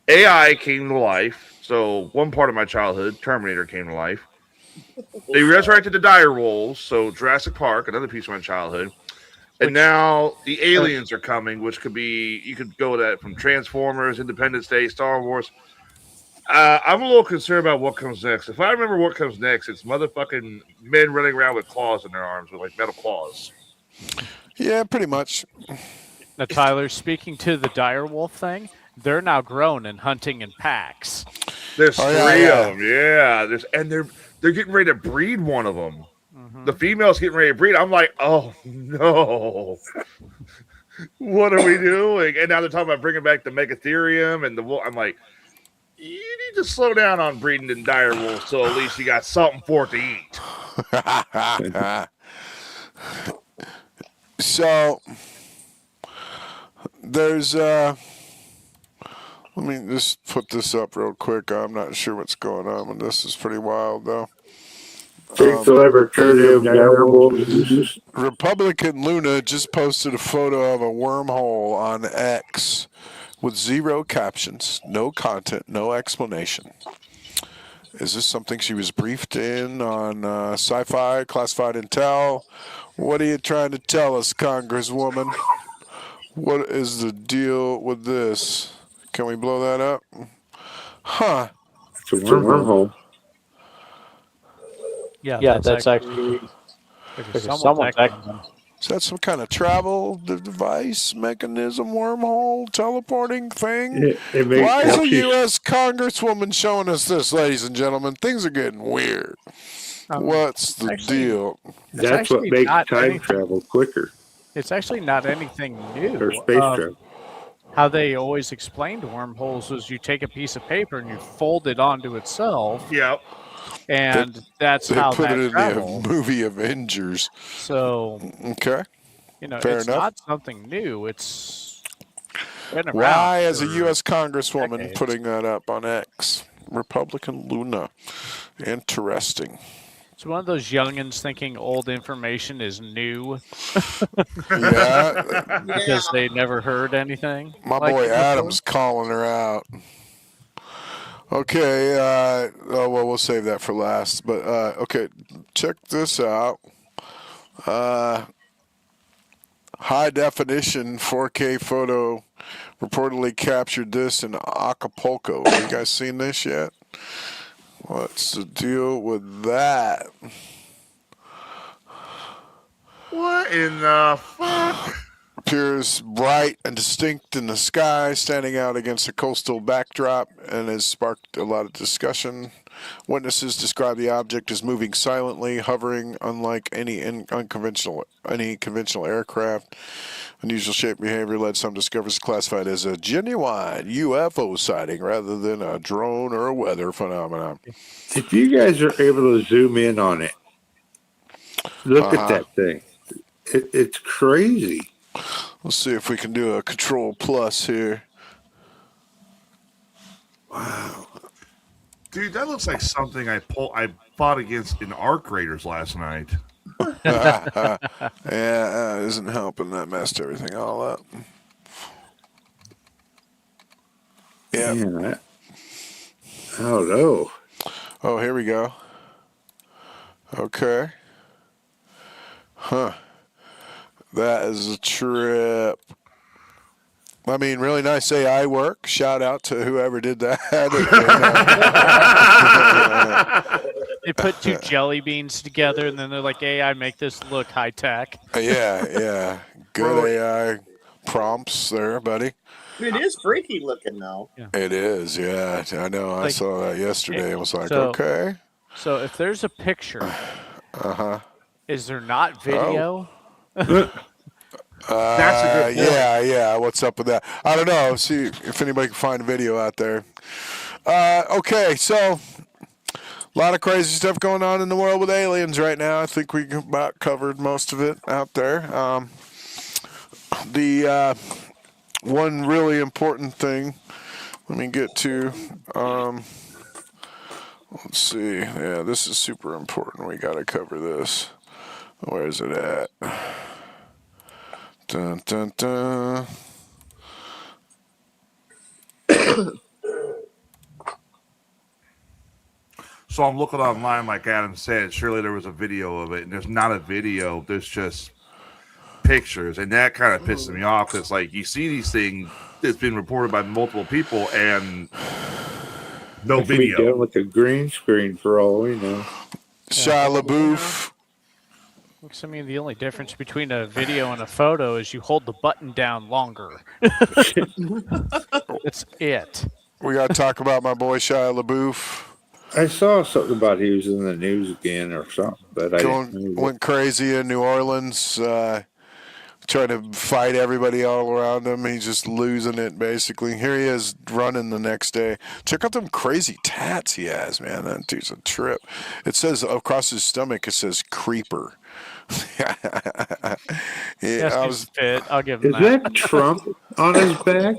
AI came to life. So one part of my childhood, Terminator, came to life. They resurrected the dire wolves, so Jurassic Park, another piece of my childhood. And now the aliens are coming, which could be, you could go to that from Transformers, Independence Day, Star Wars. I'm a little concerned about what comes next. If I remember what comes next, it's motherfucking men running around with claws in their arms, with like metal claws. Yeah, pretty much. Now, Tyler, speaking to the direwolf thing, they're now grown and hunting in packs. There's three of them, yeah. They're getting ready to breed one of them. Mm-hmm. The female's getting ready to breed. I'm like, oh no, what are we doing? And now they're talking about bringing back the Megatherium and the wolf. I'm like, you need to slow down on breeding in dire wolves, so at least you got something for it to eat. So there's let me just put this up real quick. I'm not sure what's going on, and this is pretty wild, though. Republican Luna just posted a photo of a wormhole on X with zero captions, no content, no explanation. Is this something she was briefed in on Sci-Fi, Classified Intel? What are you trying to tell us, Congresswoman? What is the deal with this? Can we blow that up? Huh. It's a wormhole. Yeah, that's actually someone's Is that some kind of travel device, mechanism, wormhole, teleporting thing? Why is a U.S. Congresswoman showing us this, ladies and gentlemen? Things are getting weird. What's the deal? That's what makes time travel quicker. It's actually not anything new. Or space travel. How they always explained wormholes was you take a piece of paper and you fold it onto itself. Yep. And that's how that travels. They put it in travels. the movie Avengers. So, okay. Fair enough. Not something new. It's been around. Why, as a U.S. Congresswoman, putting that up on X? Republican Luna. Interesting. It's one of those youngins thinking old information is new. Yeah. Because they never heard anything. My boy Adam's calling her out. Okay. We'll save that for last. But, okay, check this out. High definition 4K photo reportedly captured this in Acapulco. Have you guys seen this yet? What's the deal with that? What in the fuck? Appears bright and distinct in the sky, standing out against a coastal backdrop, and has sparked a lot of discussion. Witnesses describe the object as moving silently, hovering, unlike any conventional aircraft. Unusual shape behavior led some discoveries classified as a genuine UFO sighting rather than a drone or a weather phenomenon. If you guys are able to zoom in on it, look at that thing. It's crazy. Let's see if we can do a Control Plus here. Wow. Dude, that looks like something I fought against in Arc Raiders last night. Yeah, isn't helping. That messed everything all up. Yeah. Man, I don't know. Oh, here we go. Okay. Huh. That is a trip. I mean, really nice AI work. Shout out to whoever did that. They put two jelly beans together, and then they're like, AI, make this look high tech. Yeah. Good AI prompts there, buddy. It is freaky looking, though. Yeah. It is, yeah. I know. I saw that yesterday. I was like, so, okay. So if there's a picture, is there not video? That's a good point. Yeah. What's up with that? I don't know. See if anybody can find a video out there. Okay, so a lot of crazy stuff going on in the world with aliens right now. I think we about covered most of it out there. The one really important thing, let me get to. Let's see. Yeah, this is super important. We got to cover this. Where is it at? Dun, dun, dun. So I'm looking online, like Adam said. Surely there was a video of it, and there's not a video. There's just pictures, and that kind of pisses me off. Because like you see these things, it's been reported by multiple people, and no It could video. be done with a green screen for all we know. Shia LaBeouf. I mean, the only difference between a video and a photo is you hold the button down longer. That's it. We got to talk about my boy Shia LaBeouf. I saw something about he was in the news again or something, but went crazy in New Orleans, trying to fight everybody all around him. He's just losing it, basically. Here he is running the next day. Check out them crazy tats he has, man. That dude's a trip. It says across his stomach, it says creeper. Yes, fit. I'll give him Is that Trump on his back?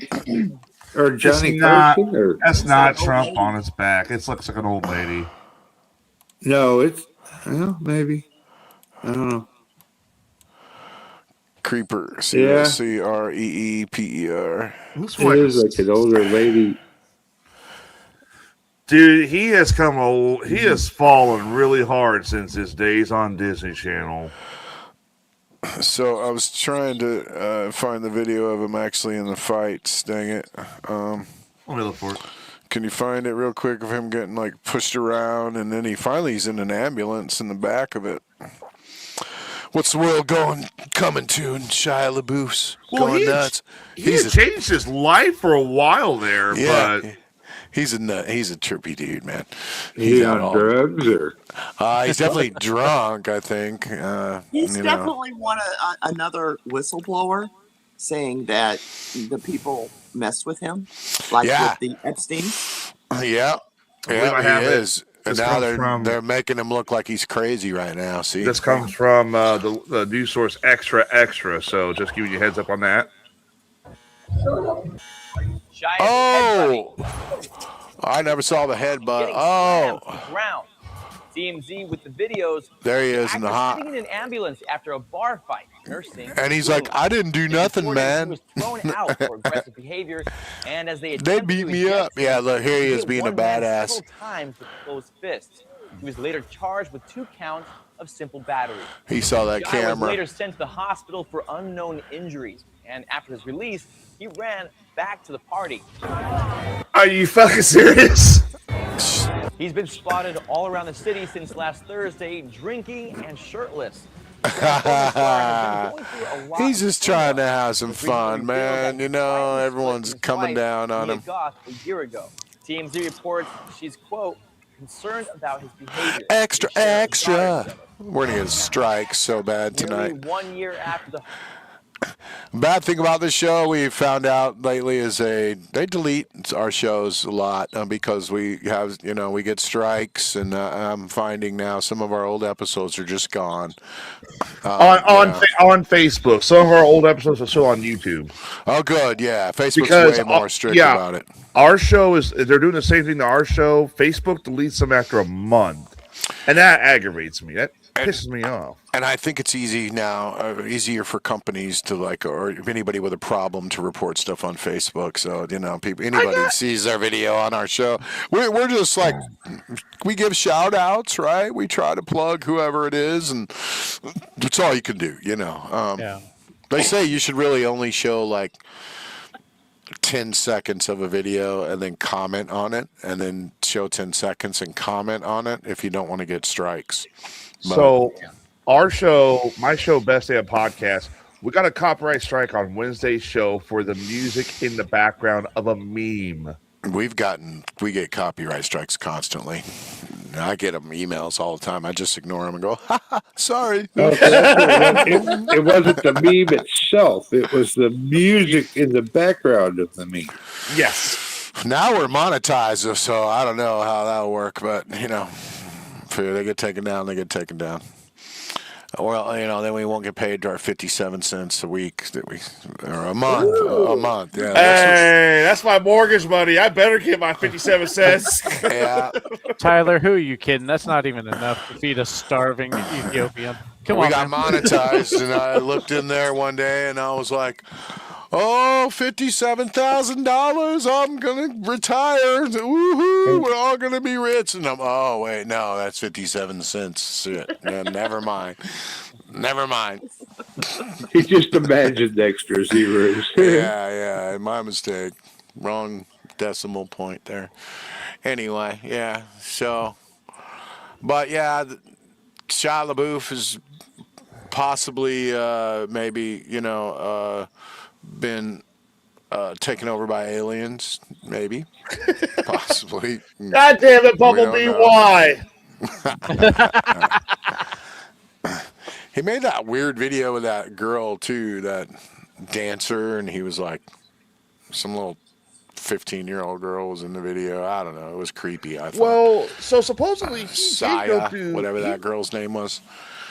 Or Johnny Carson? Or? That's not Trump on his back. It looks like an old lady. No, well, maybe. I don't know. Creeper. Yeah. CREEPER. Looks It is like an older lady. Dude, he has he has fallen really hard since his days on Disney Channel. So I was trying to find the video of him actually in the fights. Dang it. Let me look for it. Can you find it real quick of him getting like pushed around, and then he's in an ambulance in the back of it. What's the world coming to? And Shia LaBeouf's going nuts. He's changed his life for a while there, but he's a nut. He's a trippy dude, man. He's on drugs or? He's definitely drunk, I think. He's definitely another whistleblower saying that the people mess with him, like with the Epstein. Yeah, he is. And now they're making him look like he's crazy right now. See, this comes from the news source Extra. So just giving you a heads up on that. Oh, I never saw the headbutt. Oh, TMZ with the videos. There he is in the hot. Sitting in an ambulance after a bar fight, nursing. And he's like, I didn't do nothing, man. He was thrown out for aggressive behavior, and as they beat me up. Yeah, look, here he is being a badass. Several times with closed fists. He was later charged with 2 counts of simple battery. He saw that The guy was camera. later sent to the hospital for unknown injuries, and after his release, he ran back to the party. Are you fucking serious? He's been spotted all around the city since last Thursday, drinking and shirtless. He's just trying to have some fun, man. You know, everyone's coming down on him. A year ago. TMZ reports she's, quote, concerned about his behavior. Extra, extra. We're going to get strikes so bad Nearly tonight. 1 year after the Bad thing about this show we found out lately is they delete our shows a lot because we have, we get strikes, and I'm finding now some of our old episodes are just gone. On Facebook. Some of our old episodes are still on YouTube. Oh, good, yeah. Facebook's way more strict about it. Our show they're doing the same thing to our show. Facebook deletes them after a month, and that aggravates me. That pisses me off. And I think it's easier for companies to or anybody with a problem to report stuff on Facebook. So anybody sees their video on our show, we're just like, we give shout outs, right? We try to plug whoever it is, and that's all you can do. Yeah. They say you should really only show 10 seconds of a video and then comment on it, and then show 10 seconds and comment on it if you don't want to get strikes. So our show, my show, Best Damn Podcast, we got a copyright strike on Wednesday's show for the music in the background of a meme. We get copyright strikes constantly. I get them emails all the time. I just ignore them and go, sorry. It wasn't the meme itself. It was the music in the background of the meme. Yes. Now we're monetized, so I don't know how that'll work, but, if they get taken down, they get taken down. Well, then we won't get paid our 57 cents a week or a month. Ooh. A month. Yeah. That's my mortgage money. I better get my 57 cents. Yeah. Tyler, who are you kidding? That's not even enough to feed a starving Ethiopian. Come on. We got monetized, and I looked in there one day, and I was like, oh, $57,000. I'm going to retire. Woohoo. We're all going to be rich. And oh, wait, no, that's 57 cents. Shit. Yeah, never mind. Never mind. He just imagined extra zeros. Yeah. My mistake. Wrong decimal point there. Anyway, yeah. So, but yeah, Shia LaBeouf is possibly, maybe, been taken over by aliens, maybe, possibly. God damn it, Bumblebee! Why? He made that weird video with that girl too, that dancer, and he was like, some little 15-year-old girl was in the video. I don't know. It was creepy. I thought. Well, so supposedly Saya, whatever that girl's name was.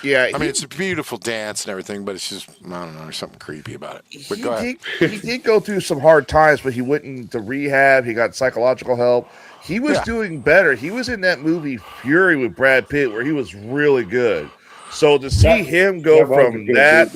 Yeah, I mean, it's a beautiful dance and everything, but it's just, I don't know, there's something creepy about it. But go ahead. He did go through some hard times, but he went into rehab. He got psychological help. He was doing better. He was in that movie Fury with Brad Pitt, where he was really good. So to see him go from that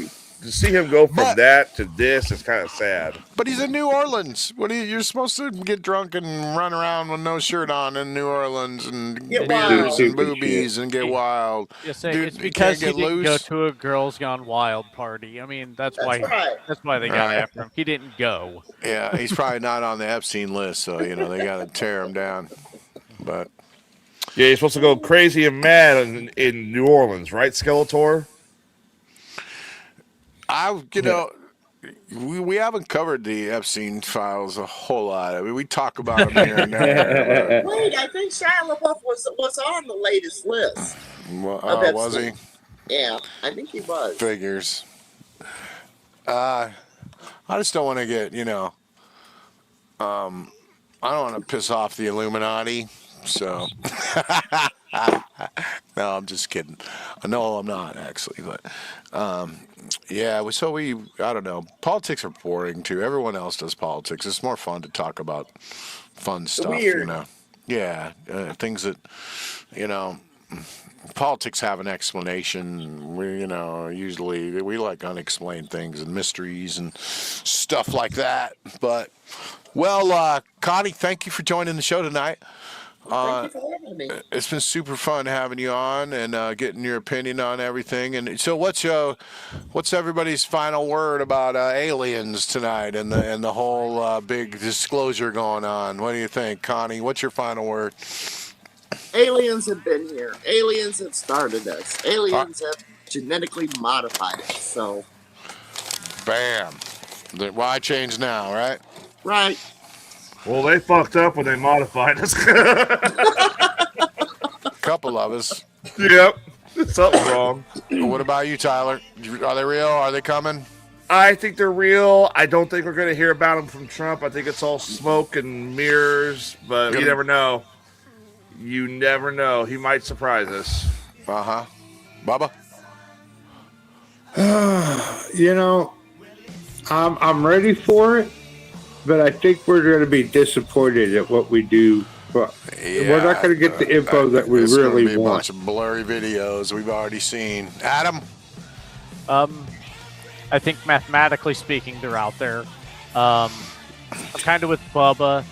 to this is kind of sad. But he's in New Orleans. You're supposed to get drunk and run around with no shirt on in New Orleans and beers and boobies and get wild. It's because he didn't go to a Girls Gone Wild party. I mean, that's why they got after him. He didn't go. Yeah, he's probably not on the Epstein list, so they got to tear him down. But yeah, he's supposed to go crazy and mad in New Orleans, right, Skeletor? We haven't covered the Epstein files a whole lot. I mean, we talk about them here and there. Wait, I think Shia LaBeouf was on the latest list. Was he? Yeah, I think he was. Figures. I just don't want to get, I don't want to piss off the Illuminati. So, no, I'm just kidding. No, I'm not actually, but yeah. I don't know. Politics are boring too. Everyone else does politics. It's more fun to talk about fun stuff, Weird. Yeah, things that politics have an explanation. We, usually we like unexplained things and mysteries and stuff like that. But well, Connie, thank you for joining the show tonight. Thank you for having me. It's been super fun having you on and getting your opinion on everything. And so, what's everybody's final word about aliens tonight and the whole big disclosure going on? What do you think, Connie? What's your final word? Aliens have been here. Aliens have started us. Aliens have genetically modified us. So, bam. Why change now, right? Right. Well, they fucked up when they modified us. Couple of us. Yep. Something's wrong. What about you, Tyler? Are they real? Are they coming? I think they're real. I don't think we're going to hear about them from Trump. I think it's all smoke and mirrors, but you never know. You never know. He might surprise us. Uh-huh. Bubba? You know, I'm ready for it, but I think we're going to be disappointed at what we do. But we're not going to get the info that we really be want. A bunch of blurry videos we've already seen. Adam? I think mathematically speaking, they're out there. I'm kind of with Bubba.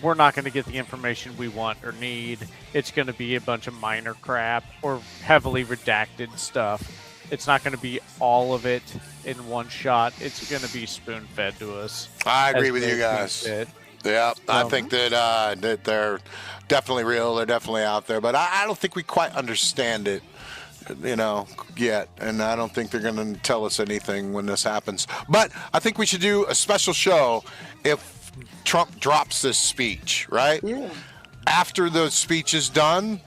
We're not going to get the information we want or need. It's going to be a bunch of minor crap or heavily redacted stuff. It's not going to be all of it in one shot. It's going to be spoon-fed to us. I agree with you guys. Yeah, I think that they're definitely real. They're definitely out there. But I don't think we quite understand it, yet. And I don't think they're going to tell us anything when this happens. But I think we should do a special show if Trump drops this speech, right? Yeah. After the speech is done,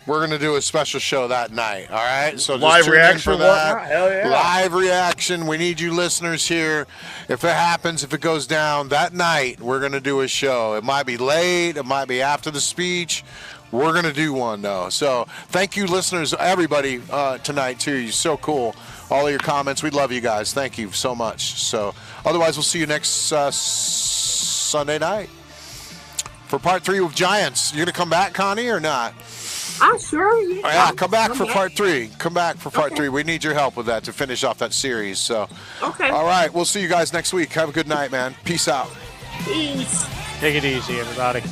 we're going to do a special show that night, all right? So just Live tune in reaction for that. Hell yeah. Live reaction. We need you listeners here. If it happens, if it goes down that night, we're going to do a show. It might be late. It might be after the speech. We're going to do one, though. So thank you, listeners, everybody, tonight, too. You're so cool. All of your comments. We love you guys. Thank you so much. So otherwise, we'll see you next Sunday night for part 3 of Giants. You going to come back, Connie, or not? Sure. Yeah. Oh, yeah, come back for part 3. Come back for part 3. We need your help with that to finish off that series. So, Okay. All right. We'll see you guys next week. Have a good night, man. Peace out. Peace. Take it easy, everybody.